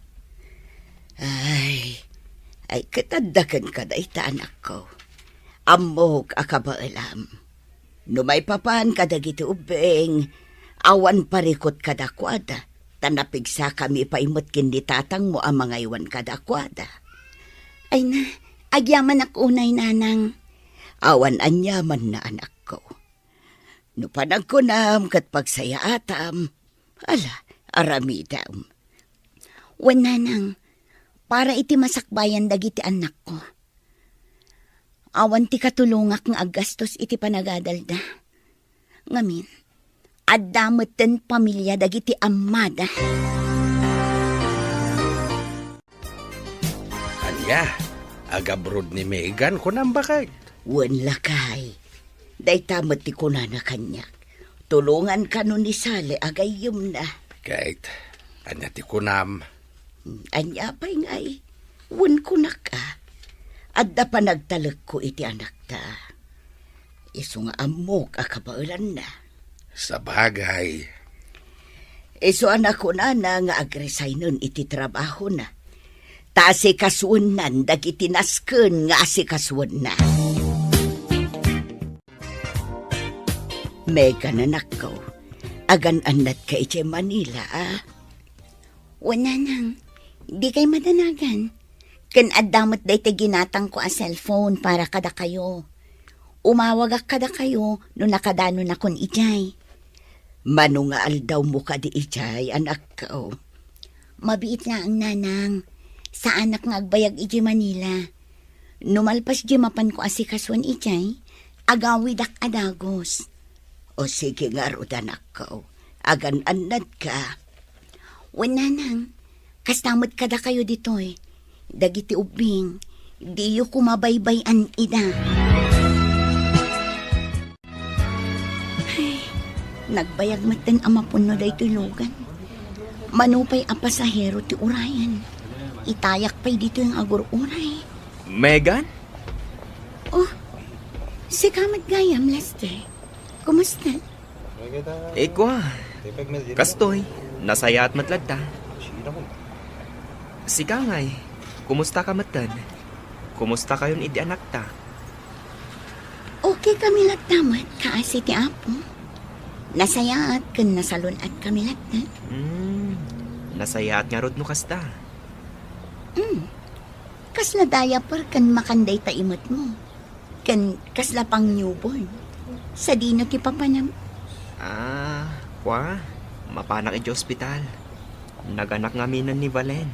Ay katadakan ka da ita anak ko. Amog akabaalam. Numay papan ka dagiti ubeng, awan parikot kadakwada. Tanapigsa kami paimot kindi tatang mo ang mga iwan kadakwada. Ay na, agyaman ako unay nanang. Awan anyaman na anak ko. No panagkunam kat pagsaya atam, aramidam. Wan nanang, para iti masakbayan dagiti anak ko. Awan ti katulungak nga agastos iti panagadalda. Ngamin, addamutan pamilya dagiti amada. Anya, agabrod ni Megan kunam bakit? Wan lakay. Day tamat ti kunana kanyak. Tulungan ka nun ni Sally agayom na. Kahit, anya ti kunam. Anya pa'y ngay. Wan kunak ka. Adda pa nagtalag ko iti anak ta. Iso nga amok akabaulan na. Sa bagay. Iso anak ko na nga agresay nun iti trabaho na. Ta si kasunan dagiti nasken nga si kasuan na. Mega nanak ko. Agan-anat ka iti Manila, Wana nang, Di kay madanagan. Kan adamot day te ginatang ko a cellphone para kada kayo. Umawag ak kada kayo no nakadano na kon ijay. Manungaal daw mo ka di ijay, anak ko. Mabiit na ang nanang. Sa anak nga agbayag iji Manila. Numalpas di mapan ko asikaswan ijay. Agawid ak adagos. O sige nga ro, anak ko. Agan-anad ka. Nanang, kastamot kada kayo ditoy. Dagiti ubing, diyo kumabaybayan ida. Ay, nagbayag matan ang mapuno day tulugan. Manupay ang pasahero ti urayan. Itayak pa'y dito yung agur-uray. Megan? Oh, si Kamat Gayam, Lester. Kumusta? Eko kastoy, nasaya at matladta. Si Kangay, kumusta ka matan? Kumusta kayon idi anak ta? Okay kami lagdamat, kaasi ti Apo. Nasaya at kan nasalon at kami lagdat. Nasaya at nga rod no kasta. Kasla diaper kan makanday ta imot mo. Kan kasla pang newborn. Sa dino ti papanam. Mapanak iti ospital. Naganak nga minan ni Valen.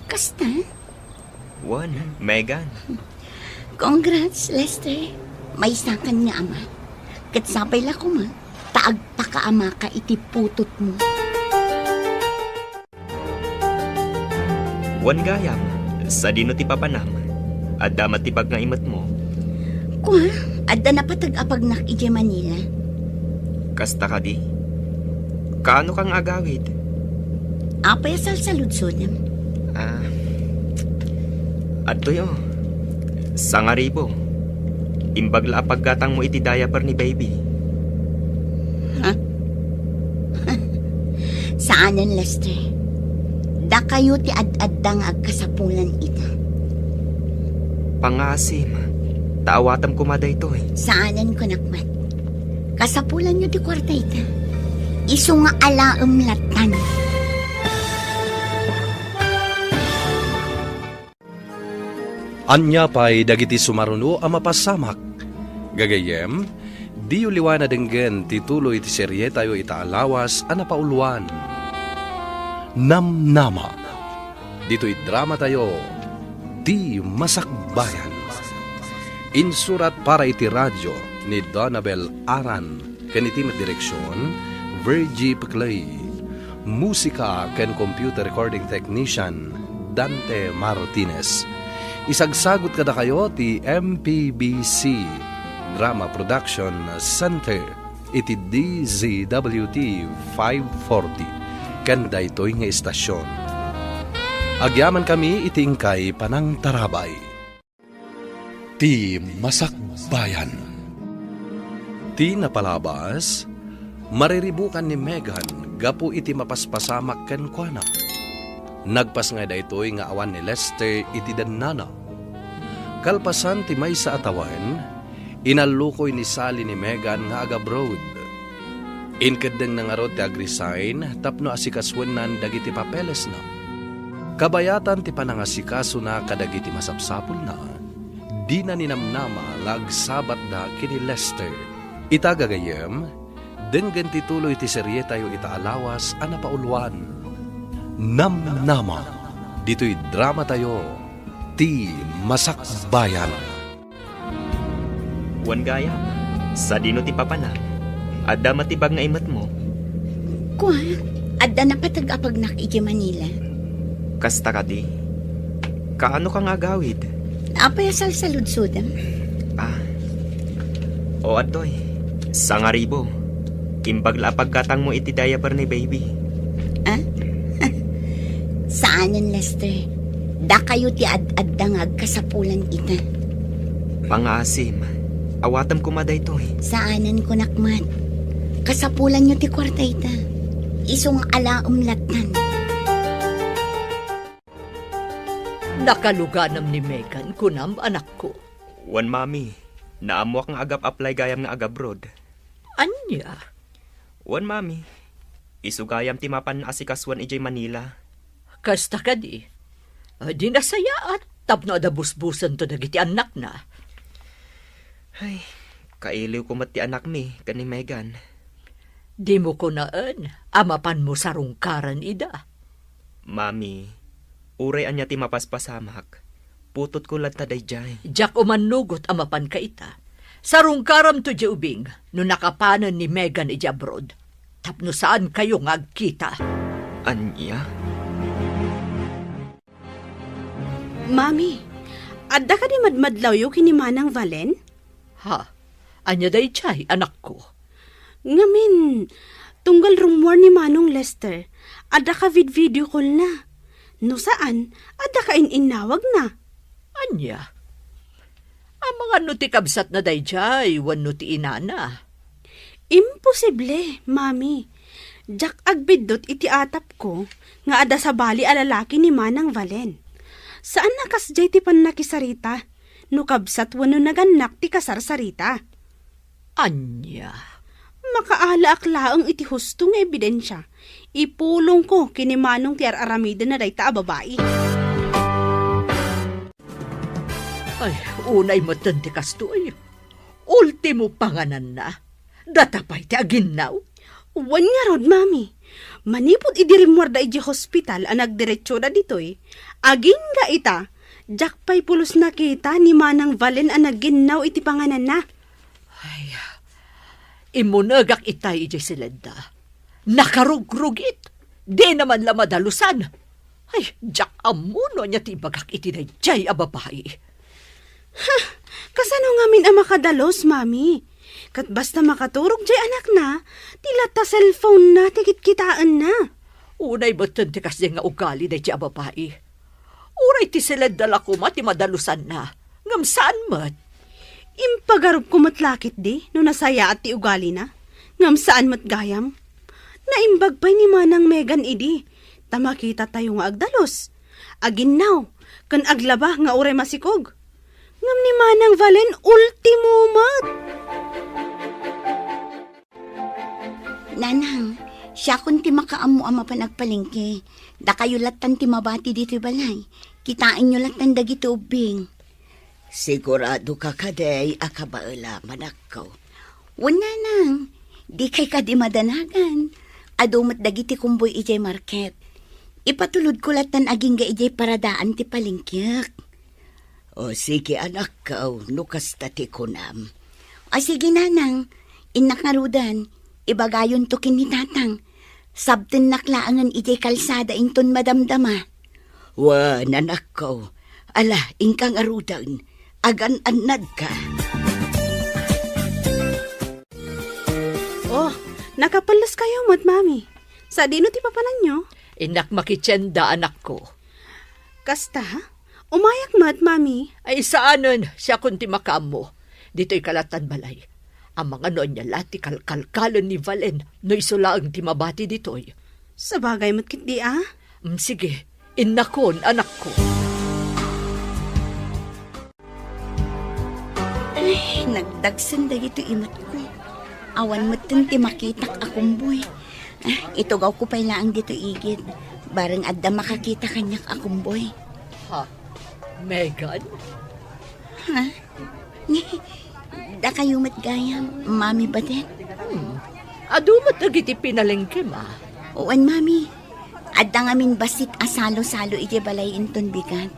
Kasta? Megan. Congrats, Lester. May sakan nga ama. Katsapay la ko ma. Taag pa ka ama ka iti putot mo. Gayam, sa dino ti papanam. Adamat ti pag nga imat mo. Kwa, adda na patag-apag nak ije Manila. Kasta ka di? Kaano kang agawid? Apay salsaludsodam. Adto yo. Sa nga ribo. Imbagla paggatang mo iti diaper ni baby. Saanan, Lester? Da kayo ti ad-addang agkasapulan ita. Pangasim. Taawatam kumaday to eh. Saanan ko nakmat? Kasapulan nyo ti kwarta ita. Isu nga alaam latan. Anya pa'y dagiti sumaruno a mapasamak. Gagayem, di uliwana denggen tituloy ti serye tayo itaalawas a napauluan. Namnama. Dito'y drama tayo, Di Masakbayan. Insurat para iti radyo ni Donabel Aran, kaniti direksyon, Virgie Peclay. Musika ken computer recording technician, Dante Martinez. Isagsagot kada kayo ti MPBC Drama Production Center iti DZWT 540 kanda ito'y nga istasyon. Agyaman kami itingkay panang tarabay. Ti Masakbayan. Ti napalabas, mariribukan ni Megan gapu iti mapaspasamak ken kuana. Nagpas nga daytoy nga awan ni Lester iti dannana. Kalpasan ti may sa atawan, inalukoy ni Sally ni Megan nga agabroad. Inkadeng na nga rod ti agresign tapno asikaswenan dagiti papeles na. Kabayatan ti panangasikaso na kadagiti masapsapul na. Di na ninamnama lagsabat da kini Lester. Itagagayem, denggan tituloy ti serye tayo itaalawas a napauluan. Namnama. Dito'y drama tayo. Ti Masakbayan. Gayam, sa dino ti papanam. Adda matibag nga imat mo. Kwa, adda na patag-apag nak ije Manila. Kasta ka di? Kaano kang agawid? Apay salsaludsodam. O atoy, sa nga ribo. Imbagla pagkatang mo iti diaper ni baby. Saanan, Lester? Da kayo ti ad-addangag kasapulan ita. Pangasim, awatam kumaday to eh. Saanan ko nakmat? Kasapulan nyo ti kwarta ita. Isong alaam latan. Nakaluganam ni Megan kunam anak ko. Mami, naamo kang agap apply gayam nga agabroad. Anya? Mami, isugayam ti mapan asikaswan ijay Manila. Kasta ka di. Di nasaya at tapno ada busbusan to dagiti anak na. Ay, kailiw ko mat ti anak mi, kani Megan. Di mo ko naan, amapan mo sa rungkaran ida. Mami, uray anya ti mapaspasamak. Putot ko lang taday jay. Jak umanugot amapan ka ita. Sa rungkaram to di ubing, no nakapanan ni Megan ija abroad. Tapno saan kayo ngagkita? Anya? Mami, adda ka di madmadlaw yu kini Manang Valen? Ha? Anya day chay, anak ko. Ngamin, tunggal rumor ni Manong Lester, adda ka video call na. No saan, adda ka ininawag na. Anya? Ang mga nutikabsat na day chay, wan nuti inana. Imposible, Mami. Jak agbidot iti atap ko, nga ada sa bali alalaki ni Manang Valen. Saan nakas jay ti pan nakisarita? No kabsat wano naganak ti kasarsarita. Anya? Makaala ang iti husto nga ebidensya. Ipulong ko kini Manong ti aramida na day ta babae. Ay, unay matan ti kastoy. Ultimo panganan na. Datapay ti aginaw. Wan nga rod, Mami. Manipod idirimwar da iji hospital ang nagdiretsyo na ditoy. Aging ga ita, jakpay pulos na kita ni Manang Valen ang naginaw iti panganan na. Ay, imunagak itay iji silenda. Nakarugrugit. Di naman la madalusan. Ay, jak amuno niya ti bagak iti na jay a babae. Kasano ngamin ang makadalos, Mami? Kat basta makaturog jay anak na, tila ta cellphone na, tikit kitaan na. Unay batan ti kasi nga ugali na jay a babae. Uray ti silenda la kuma ti madalusan na. Ngam saan mat? Impagarup ko matlakit di, no nasaya at ti ugali na. Ngam saan mat gayam? Naimbag pa'y ni Manang Megan idi. Tamakita tayo nga agdalos. Aginaw, kan aglaba nga uray masikog. Ngam ni Manang Valen, ultimo mat. Nanang, siya kun ti makaamu ama panagpalingke. Da kayo latan ti mabati dito balay. Kitain nyo latan dagiti ubing. Sigurado ka kaday akabaala manakaw. Wala nang, di kay ka di madanagan. Adumat dagiti kumboy ijay market. Ipatulod ko latan aging ga ijay paradaan ti palingkyak. O sige anak kaw, nukas tati kunam. O sige nanang, inak ngarudan. Ibagayon to kinitatang. Sabten naklaangan ijay kalsada inton madamdama. Wa, nanak ko. Ala, ingkang arudan. Agan-anad ka. Oh, nakapalas kayo mat, Mami. Sa dino ti papanan nyo? Inak makitsenda anak ko. Kasta, umayak mat, Mami. Ay saanon siya kunti makamo. Dito'y kalatan balay. Ang mga noon niya lati kalkalkalon ni Valen no isula ang timabati dito'y. Sa bagay mat kit di ah. Sige, inakon anak ko. Ay, nagdagsan dagito imot ko. Awan mo ti makitak akong boy. Ito gaw ko pala ang dito igid. Barang adda makakita kanyak akong boy. Ha? Megan? Ha? Da kayo matgayam, Mami Badet? Adumat agiti pinalengke ma. Uwan, Mami. Adda ngamin basit asalo-salo iti balay inton bigat.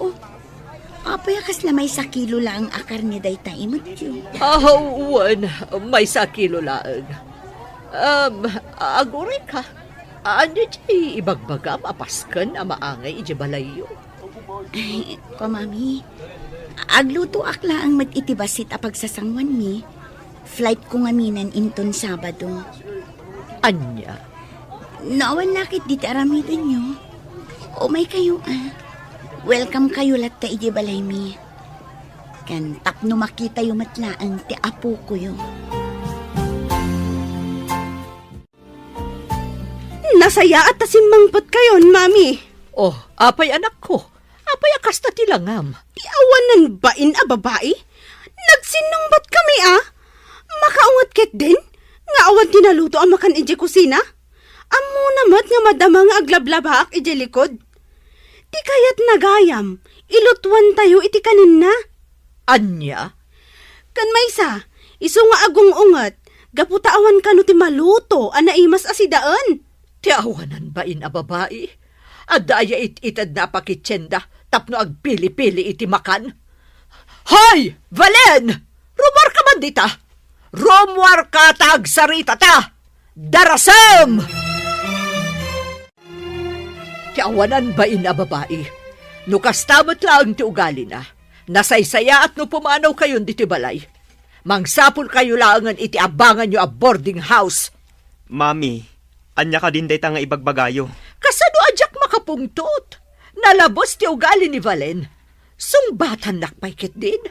Oh, apaya kas lamay sa kilo lang akar ni dayta imot yun. Uwan, may sakilo laang. Aguray ka. Anya di ibagbagam apaskan ang maangay iti balayo. Ay, ko, Mami. Agluto akla ang mag-itibasit a pagsasangwan mi. Flight ko ngaminan inton Sabado. Anya? Naawan lakit di aramidan nyo. O may kayo Welcome kayo lahat ta iji balay mi. Kan tapno makita yung matlaang ti apo ko yung. Nasaya at tasimmangpot kayon, Mami. Oh, apay anak ko. Apay akasta tilangam. Awanan bain a babae? Nagsinungbat kami Makaungat ket din? Nga awan tinaluto ang makan ije kusina? Amo namat nga madamang aglablabak iti likod. Ti kayat nagayam, ilutwan tayo iti kanin na. Anya? Kan maysa, iso nga agong ungat, gaputaawan ka no ti maluto, anaimas asidaan. Ti awanan ba a babae? Adaya itad na pakitsenda, tapno agpili-pili iti makan. Hoy! Valen! Rumor ka man dita! Rumor ka tag sarita ta! Darasam! Ti awanan ba a babae? No kastamot lang ti ugali na. Nasaysaya at no pumanaw kayon diti balay. Mangsapol kayo langan iti abangan nyo a boarding house. Mami, anya ka din day nga ibagbagayo. Kasano adyak makapungtot? Nalabos ti ugali ni Valen. Sungbatan nakpaikit din.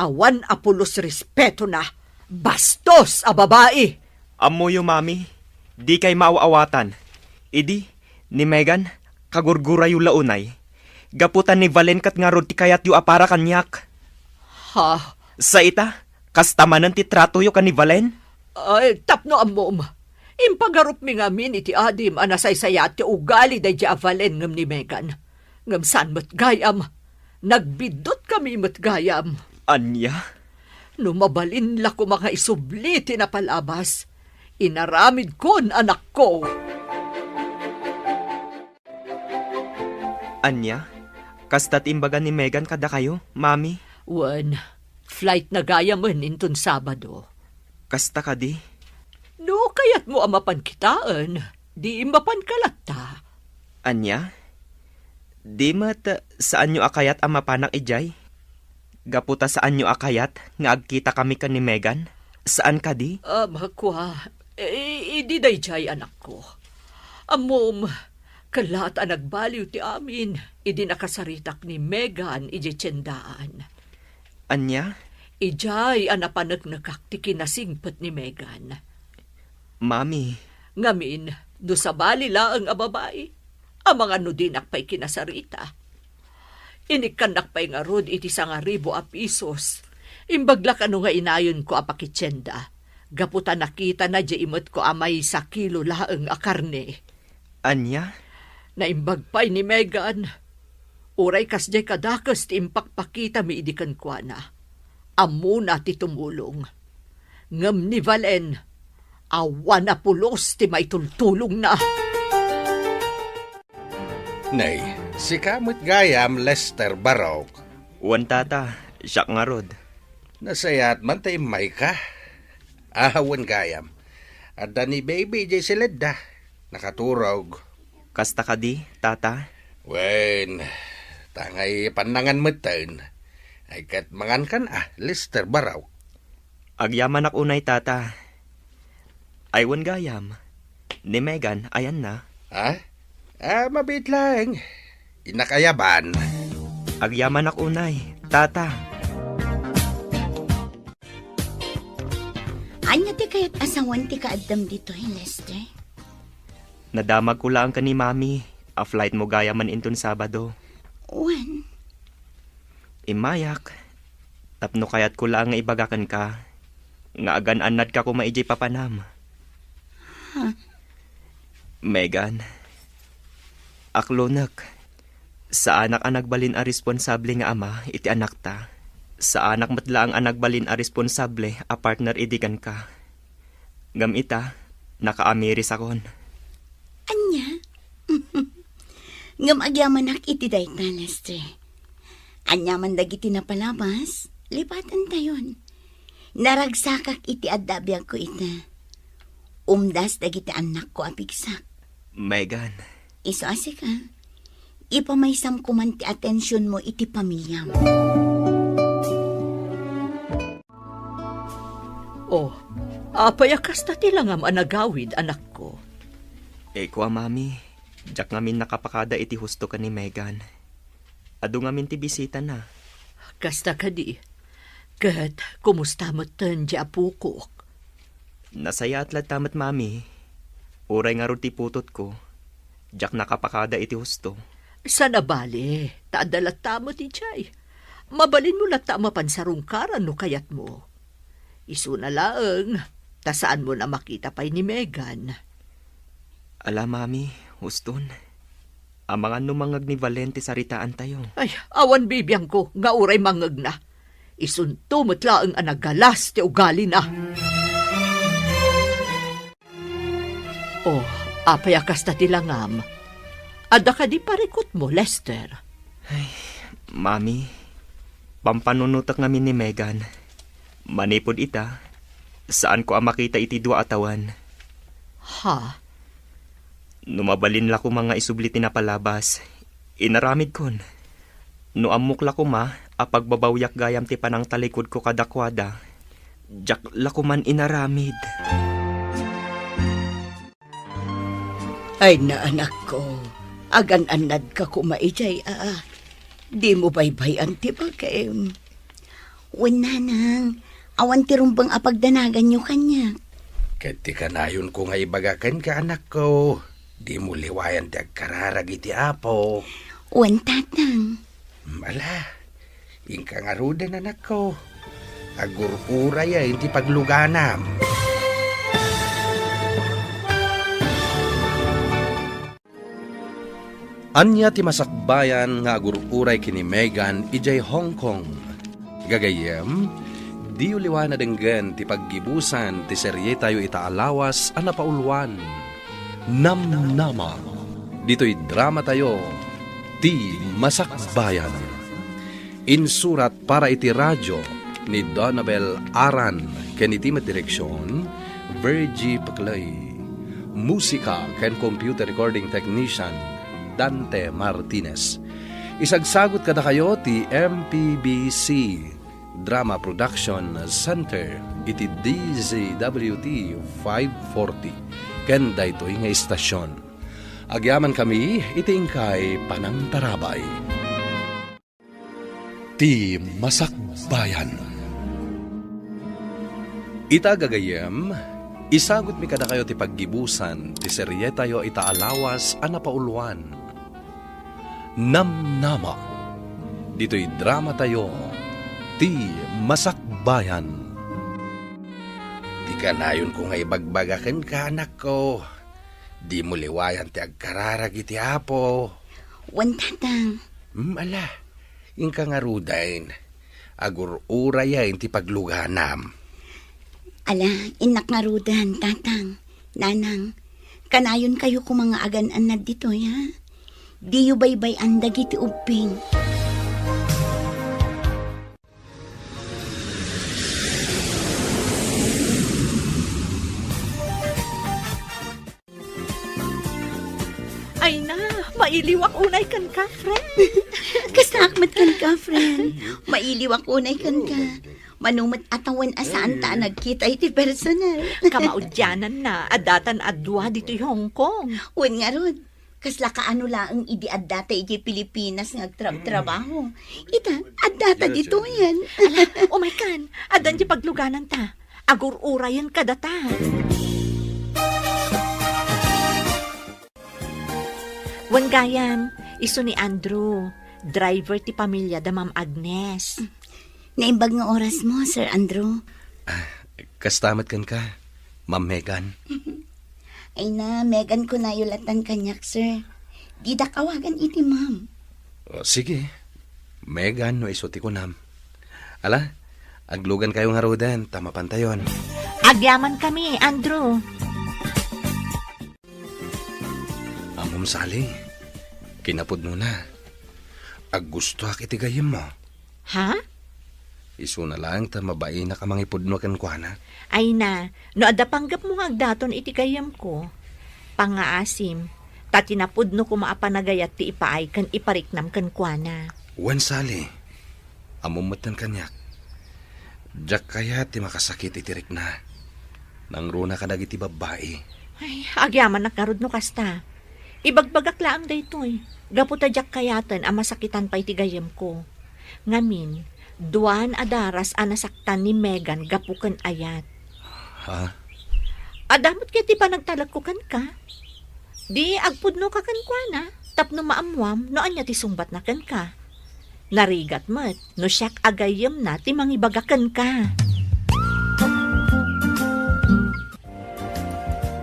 Awan apulos respeto na. Bastos a babae. Amoyo, mami. Di kay maaawatan. Idi, ni Megan, kagurgura yu launay. Gaputan ni Valen kat nga rod ti kayat yu apara kanyak. Ha? Sa ita, kastamanan ti trato yu kan ni Valen? Ay, tapno amom. Impagarup mi ngamin iti adim anasaysaya ti ugali da di Valen ngam ni Megan. Ngam san mat gayam. Nagbidot kami mat gayam. Anya? Numabalin la ko mga isubli tinapalabas. Inaramid kon anak ko. Anya? Kastat imbaga ni Megan kada kayo, mami? Wan, flight na gaya man inton Sabado. Kasta ka di? No, kayat mo amapan kitaan. Di imapan kalata. Anya? Di mat saan nyo akayat ang mapanak ijay? Gaputa saan nyo akayat nga agkita kami ka ni Megan? Saan ka di? Makwa, idi day jay anak ko. Amom, kalat ang nagbaliw ti amin. Idi nakasaritak ni Megan iji tiyendaan. Anya? Ijay ang napanak ti kinasingpet ni Megan. Mami, Ngamin, do sa bali laang a babae. Ang mga nudinak pa'y kinasarita. Inikanak pa'y nga rod iti 1,000 pisos. Imbagla ka nga inayon ko apakitsenda. Gaputa nakita na di imot ko amay 1 kilo laang a karne. Anya? Naimbag pa'y ni Megan. Uray kas di kadakas ti impakpakita mi idikan kwa na. Amo na ti tumulong. Ngam ni Valen, awan na pulos ti may tultulong na. Nay, si kamot gayam Lester Barok. Wan tata, siya nga rod. Nasayat man tayo may ka. Ahawan gayam. Adda ni baby jay silid nakaturog. Kasta ka di, tata? Wen, tangay panangan matan. Ay kat mangan kan Lester Barok. Agyaman ak unay, tata. Aywan gayam. Ni Megan, ayan na. Mabit lang. Inakayaban. Agyaman ak unay, tata. Anya ti kayat asawan ti kaadam dito, Lester? Nadamag ko lang ka ni mami. A flight mo gaya man inton Sabado. Wan, Imayak. Tapno kayat ko lang nga ibagakan ka. Nga agan-anad ka ko maijay papanam. Megan, aklonak. Sa anak ang nagbalin a responsable nga ama, iti anak ta. Sa anak matla ang nagbalin a responsable, a partner idigan ka. Ngam ita, nakaamiris akon. anya? Ngam agyaman iti dayta, Lester. Anya man dagiti napalabas, lipatan tayon. Naragsakak iti adabiyag ko ita. Umdas dagiti anak ko apigsak. Megan, Iso asika, ipamaysam kuman ti atensyon mo iti pamilya mo. Oh, payakas na tilangam anagawid, anak ko. ko mami. Diyak ngamin nakapakada iti husto ka ni Megan. Ado ngamin ti bisita na. Kasta ka di. Kat, kumusta mo tan di apukok? Nasaya at tamat mami. Uray nga ro ti putot ko. Diyak nakapakada iti husto. Sana bali, taadalat tamo ti Chay. Mabalin mo lata mapansarungkaran no kayat mo. Isu na laeng, tasaan mo na makita pa'y ni Megan. Ala, mami, huston. Ang mga numangag ni Valente sa ritaan tayo. Ay, awan bibiyang ko, nga uray mangag na. Isunto matla ang anagalas ti ugali na. Oh, apayakas na tilangam. Ada ka di parikot mo, Lester. Mami, pampanunutak ngamin ni Megan. Manipod ita, saan ko ang makita iti dua atawan. Ha? Numabalin la ko mga isubliti na palabas. Inaramid kon. No amok la ko ma, apagbabawyak gayam ti panang talikod ko kadakwada. Jak la ko man inaramid. Ay na anak ko, agan-anad ka kumaijay Di mo baybayan ti bagay. Wen nanang, awan ti rumbang apagdanagan nyo kanya. Kati kanayon ko nga ibagakan ka, anak ko. Di mo liwayan ti agkararag iti apo. Wen tatang. Mala, ingka nga rudan, anak ko. Agurpura ya, hindi pagluganam. Anya ti masakbayan nga agururay kini Megan ijay Hong Kong. Gagayem, di uliwan na denggan ti paggibusan ti serye tayo itaalawas ang napaulwan. Namnama. Dito'y drama tayo, ti masakbayan. Insurat para iti radyo ni Donabel Aran ken iti direksyon Virgie Paclay. Musika ken computer recording technician Dante Martinez. Isagsagot kada kayo ti MPBC Drama Production Center iti DZWT 540 ken daytoy nga istasyon. Agyaman kami iti ingkay panangtarabay. Ti Masakbayan. Ita gagayem, isagot mi kada kayo ti paggibusan ti serye tayo itaalawas a napaulwan. Namnama. Dito'y drama tayo, ti Masakbayan. Di kanayon ko nga ibagbagakan ka, anak ko. Di mo liwayan ti agkararag iti apo. Wen tatang. Ala, ingka nga rudain. Agurura ya ti pagluganam. Ala, inak nga rudan, tatang. Nanang, kanayon kayo kung mga agan-anad dito, ya? Di yu baybay andag iti uping. Ay na, mailiwak unay kan ka, friend. Kasakmat kan ka, friend. Mailiwak unay kan ka. Manumat atawan asaan ta nagkita iti personal. Kamaudyanan na, adatan adwa dito Hong Kong. Wen nga rod. Kasla ka ano laang idi addata iti Pilipinas nga trabaho. Ita, addata dito yan. Ala, oh my God, adan di pagluganan ta. Agur-ura yan kadata. Wan gayam, iso ni Andrew, driver ti pamilya da Ma'am Agnes. Naimbag nga oras mo, Sir Andrew. Kastamat kan ka, Ma'am Megan. Ay na, Megan ko na yulatan kanyak, sir. Di da kawagan iti, ma'am. O, sige, Megan no isuti ko nam. Ala, aglugan kayo nga rodan, tama pantayon. Agyaman kami, Andrew. Amom sali, kinapod mo na. Aggusto ak iti gayem mo. Ha? Isu na lang ta mabae na ka mangipod no kan kuana. Ay na, no ada panggap mo nga daton iti gayam ko. Pangaasim, tatinapod no kumaapanagayat ti ipaay kan ipariknam kan kuana. Wan sali, amumatan kanyak. Jak kaya ti makasakit itirik na. Nang runa ka dagiti babae. Ay, agyaman nakarod no kasta. Ibagbagak laang daytoy. Gaputa jak kayatan ang masakitan pa iti gayam ko. Ngamin, duan adaras anasaktan ni Megan gapukan ayat. Ha? Adamot kaya ti panagtalag ko kan ka. Di agpudno ka kan kwa na. Tapno maamwam no anya ti sumbat na kan ka. Narigat mat no siyak agayem na ti mangibagakan ka.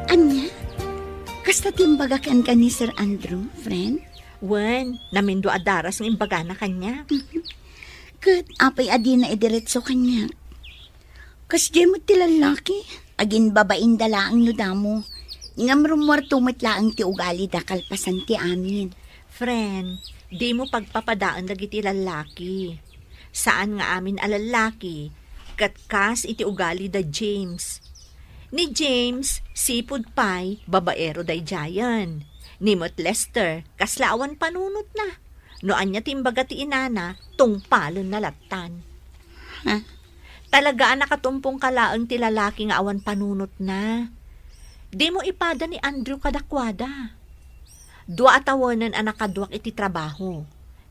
Anya? Kasta timbagakan ka ni Sir Andrew, friend? Wen, namindo adaras ng imbaga na kanya. Kat apay adi na idiretso kanya. Kas di mo tilalaki, agin babain dalaang no damo. Ngam rumor tumitlaang ti ugali da kalpasan ti amin. Friend, di mo pagpapadaan dagiti lalaki. Saan nga amin alalaki? Katkas iti ugali da James. Ni James, sipud pay, babaero day jayan. Ni Mot Lester, kaslaawan panunot na. Noan niya timbaga ti inana, tungpalon na latan. Ha? Talaga nakatumpong kalaang ti lalaki nga awan panunot na. Di mo ipada ni Andrew kadakwada. Dua atawanan ang nakadwak iti trabaho.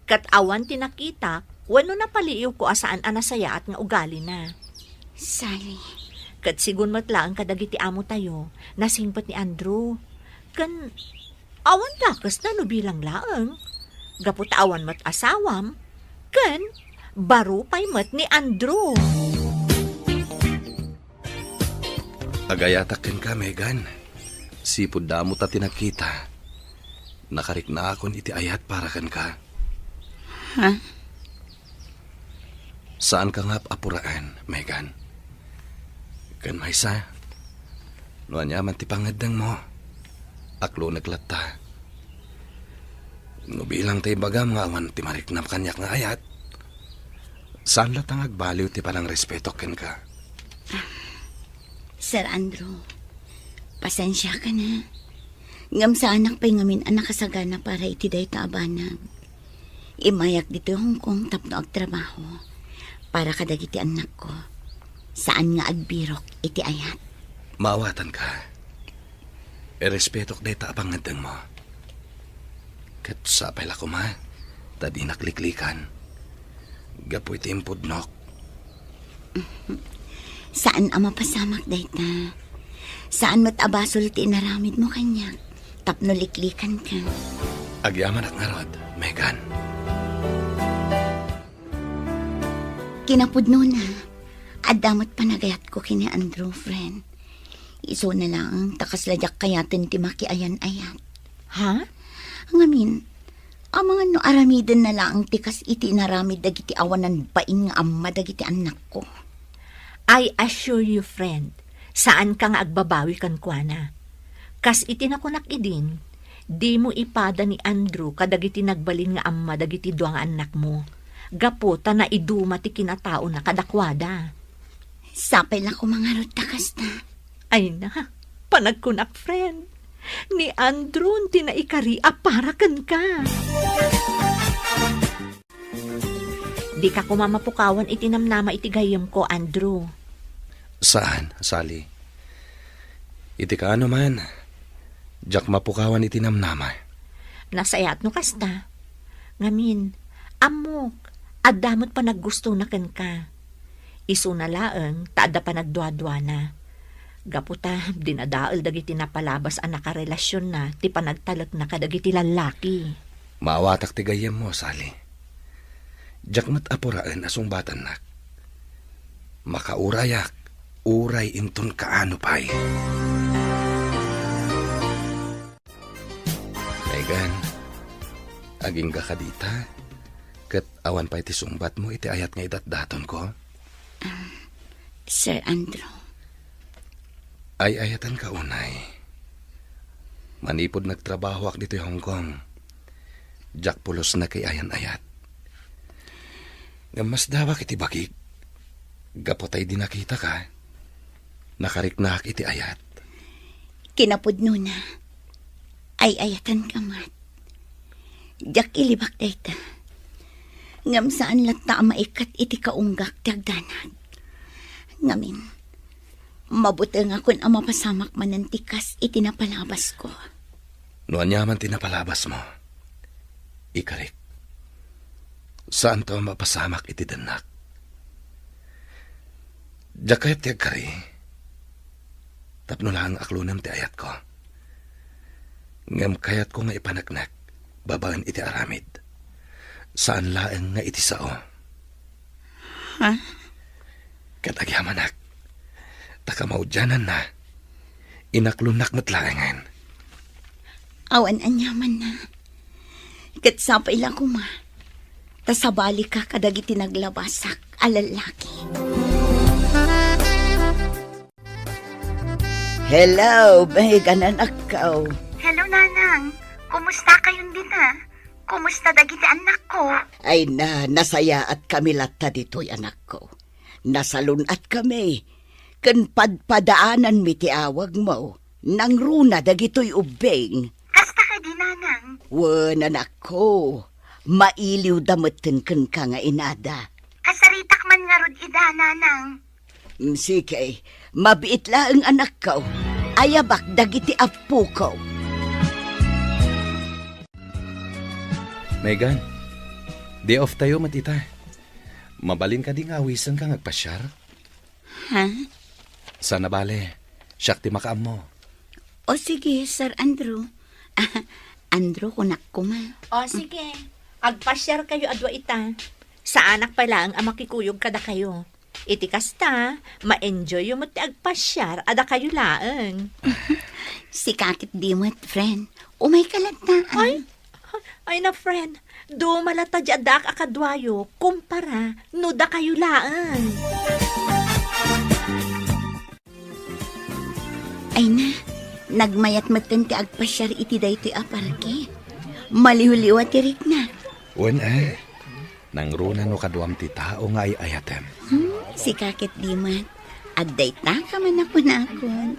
Kat awan tinakita, wano na paliiw ko asaan anasaya at nga ugali na. Sally. Kat sigun matlaan kadagiti amo tayo, nasimpat ni Andrew. Kan, awan lakas na no bilang laang. Gapot awan mat asawam. Kan, baro pay mat ni Andrew. Agayatakin ka, Megan. Sipod damo ta tinakita. Nakarik na akon iti ayat para kan ka. Ha? Saan ka nga apuraan, Megan? Kan maysa, noan yaman ti pangadang mo. Aklo naglata. No bilang ti bagam nga awan ti mariknam kanyak nga ayat. Saan latang agbaliw ti palang respeto ken ka? Sir Andrew, pasensya ka na. Ngam sa anak pa'y ngamin anak kasagana para iti day taabanang. Imayak dito Hong Kong tapno agtrabaho para kadagiti anak ko. Saan nga agbirok iti ayat. Maawatan ka. Erespetok day taabangadang mo. Kat sapay la ko ma, tadi nakliklikan. Gapoy ti impudnok. Saan ang mapasamak dayta? Saan matabasol ti inaramid mo kanya? Tapno liklikan ka. Agyaman at ngarod, Megan. Kinapudno na. Adamot panagayat ko kini Andrew, friend. Iso na lang, takasladyak kayatin ti makiayan-ayat. Ha? Ngamin, ang mga no aramiden na lang tikas iti naramid dagiti awanan baing nga amma dagiti anak ko. I assure you, friend, saan ka nga agbabawi kan kuana. Kas itinakunak idin, di mo ipada ni Andrew kadagiti nagbalin nga amma dagiti duang anak mo. Gapota na iduma ti kinatao na kadakwada. Sapay lang ko mga takas na. Ay na, panagkunak, friend. Ni Andrew tinaikari para kan ka. Di ka kumamapukawan itinamnama itigayam ko, Andrew. Saan, Sally? Iti ka ano man. Diyak mapukawan itinamnama. Nasayat no kasta. Ngamin, amok, adamot pa naggusto na kan ka. Isu na laeng, taada pa nagdwa-dwa na. Gaputa, dinadaal dagiti napalabas ang nakarelasyon na, ti panagtalak na kadagiti lalaki. Maawatak ti gayem mo, Sally. Diyak matapuraan asong batan nak. Makaurayak, uray inton kaano pa'y. Megan, aging ka kadita. Kat awan pa iti sumbat mo iti ayat nga idat-daton ko. Sir Andrew. Ay ayatan ka unay. Manipod nagtrabaho ak dito Hong Kong. Jack pulos na kay ayan-ayat. Ngamas dawak iti bakik. Gapotay di nakita ka. Nakariknak iti ayat. Kinapudno na. Ay ayatan ka mat. Jak ilibak dayta. Ngam saan lata maikat iti kaunggak tagdanag. Ngamin, mabuti nga kun ang mapasamak manantikas iti napalabas ko. Noan yaman tinapalabas mo. Ikarik. Saan to mapasamak iti danak? Jakayat ti agkari. Tapno lang aklunam ti ayat ko. Ngam kayat ko nga ipanagnak, babaan iti aramid. Saan laeng nga iti sao? Ha? Katagyamanak, takamaudyanan na. Inaklunak matlaengan. Awan anyaman na. Kat sapay lang ko ma. Tasabali ka kadagiti naglabasak alalaki. Hello, Megan anak ko. Hello, Nanang. Kumusta kayong dita? Kumusta dagiti anak ko? Ay nasaya at kami latta dito'y anak ko. Nasalunat kami. Kan padpadaanan mi ti awag mo. Nang runa dagito'y ubeng. Kasta ka di, Nanang. Wan anak ko. Mailiw dametin kan ka nga inada. Kasaritak man nga rod ida, Nanang. Sige, mabiit lang ang anak ko. Ayabak dagiti apo ko. Megan, day off tayo matita. Mabalin ka di nga awisan ka ngagpasyar. Ha? Sana bale, siyak ti makaam mo. O sige, Sir Andrew. Andrew, kunak ko ma. O sige, agpasyar kayo adwa ita. Sa anak pa lang ang makikuyog kada kayo. Iti kasta, ma-enjoy yung mati agpasyar ada kayo laeng. Si kakit di mo't, friend. Umay kalat na. Ay na friend, do malata jadak akadwayo, kumpara, no da kayo laeng. Ay na, nagmayat matenti agpasyar iti daytoy aparke. Malihuliwa tirik na. Wen nang runa no kaduam ti tao nga ay ayatem. Si kakit di mo't. Adday ta ka man ako na akon.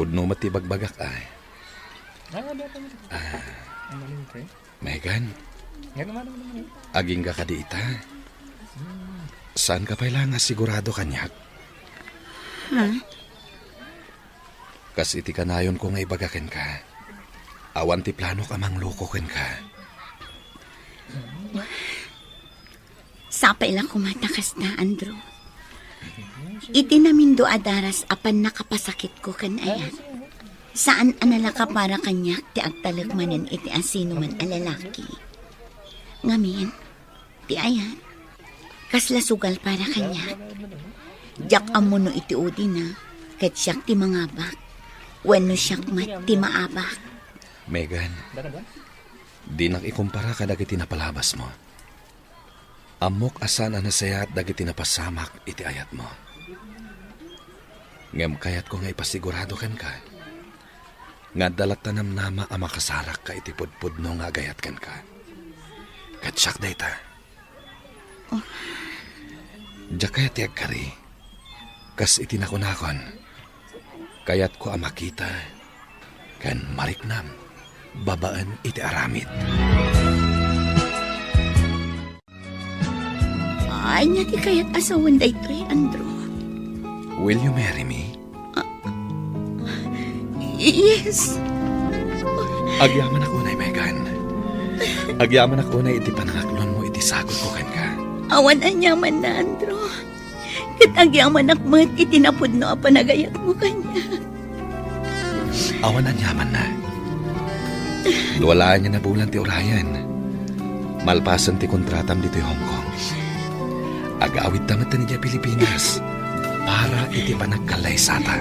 Pudno mati bagbagak ay. Megan, aging ka di ita. Saan ka pala nga sigurado kanyak? Ha? Kas iti kanayon ko nga ibagaken ka. Awan ti plano ka mang lukoken ka. Sapay lang kumatakas na, Andrew. Iti namin do adaras apan nakapasakit ko kan ayan. Saan anala ka para kanyak ti agtalagmanan iti asino man alalaki. Ngamin, ti ayan. Kasla sugal para kanyak. Jak amuno iti udi na, kat siyak ti mangabak. Wano siyak mat ti maabak. Megan, di nak ikumpara ka dagiti napalabas mo. Amok asan anasaya at dagiti napasamak iti ayat mo. Ngem kayat ko nga ipasigurado kan ka. Nga dalat tanam nama ang makasarak ka iti pudpud no nga gayat kan ka. Katsak dayta. Oh. Diyak kaya tiyag kari. Kas iti nakunakon. Kayat ko ang makita. Kan mariknam. Babaan iti aramid. Ay, nga ti kaya't asawan daytoy, Andrew. Will you marry me? Yes. Agyaman ako na, Megan. Agyaman ako na iti panangaklon mo iti sagot ko kan ka. Awan anyaman na, Andrew. Kat agyaman akmat itinapod no panagayat mo kanya. Awan ang yaman na. Luwalaan niya na bulan ti Orion. Malpasan ti kontratam dito Hong Kong. Agawid damat na niya Pilipinas para iti panagkalay sata.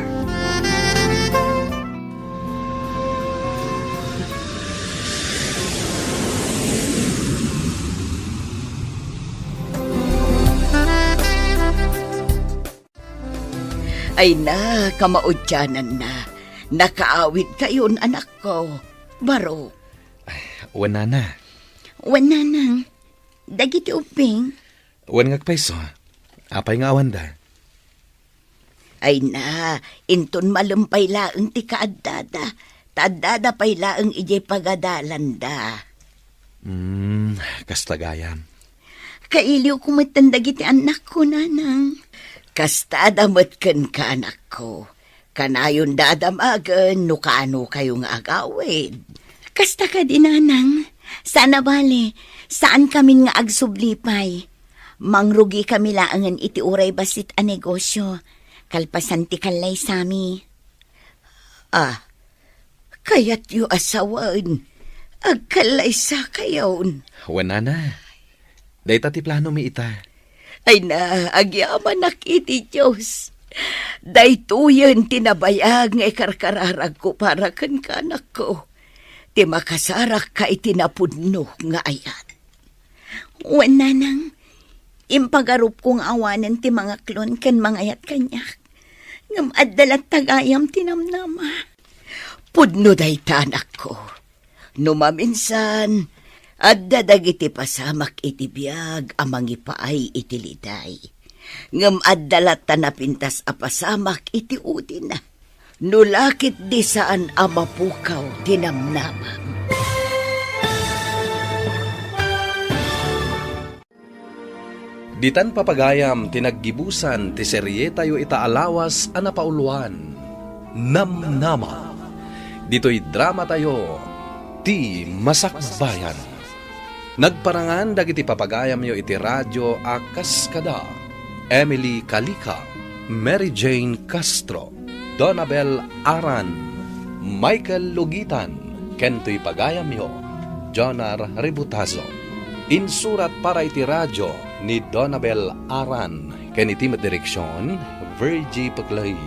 Ay na, kamaudyanan na. Nakaawid kayon anak ko. Baro. Wana na. Wana nang. Dagiti uping. Wan ngagpaiso. Apay nga awan da. Ay na, inton malumpay laeng ti kaaddada. Taaddada pay laeng ijay pagadalan da. Kastagayam. Kailiw kumatan dagiti anak ko, nanang. Kasta damat ken ka anak ko. Kanayon dadamagan no kaano kayo nga agawid. Kasta ka din, nanang. Sana bale, saan kami nga agsublipay? Mangrugi kami laangan iti uray basit a negosyo. Kalpasan ti kalay sami. Ah, kayat yu asawan. Agkalay sa kayon. Wana na. Dahita ti plano mi ita. Ay na, agyaman nakiti Diyos. Daytoyan tinabayag nga ikarkararag ko para kan kanak ko. Ti makasarak ka itinapudno nga ayat. Wan nanang, impagarup kong awanan ti mga klon ken mga ayat kanyak. Ngam addalat tagayam tinamnama. Pudno day tanak ko. Numaminsan, adda dagiti pasamak iti biyag amang ipaay iti liday. Ngam addalat tanapintas a pasamak iti udin na. Nulakit di saan amapukaw tinamnamam. Ditan papagayam tinaggibusan ti serye tayo itaalawas a napauluan. Namnama. Dito'y drama tayo ti Masakbayan. Nagparangan dagiti papagayam yo iti radyo a Kaskada. Emily Calika, Mary Jane Castro, Donabel Aran, Michael Lugitan, kento'y pagayam yo, Jonar Ributazo. Insurat para iti radyo ni Donabel Aran, ken iti direksyon, Virgie Paclay.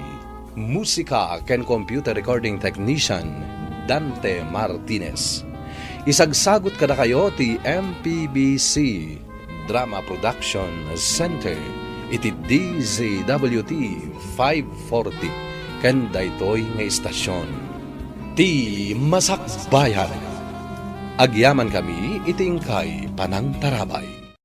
Musika ken computer recording technician, Dante Martinez. Isagsagot kada kayo ti MPBC Drama Production Center, iti DZWT 540, ken daytoy nga istasyon. Ti Masakbayan. Agyaman kami itingkay panang tarabay.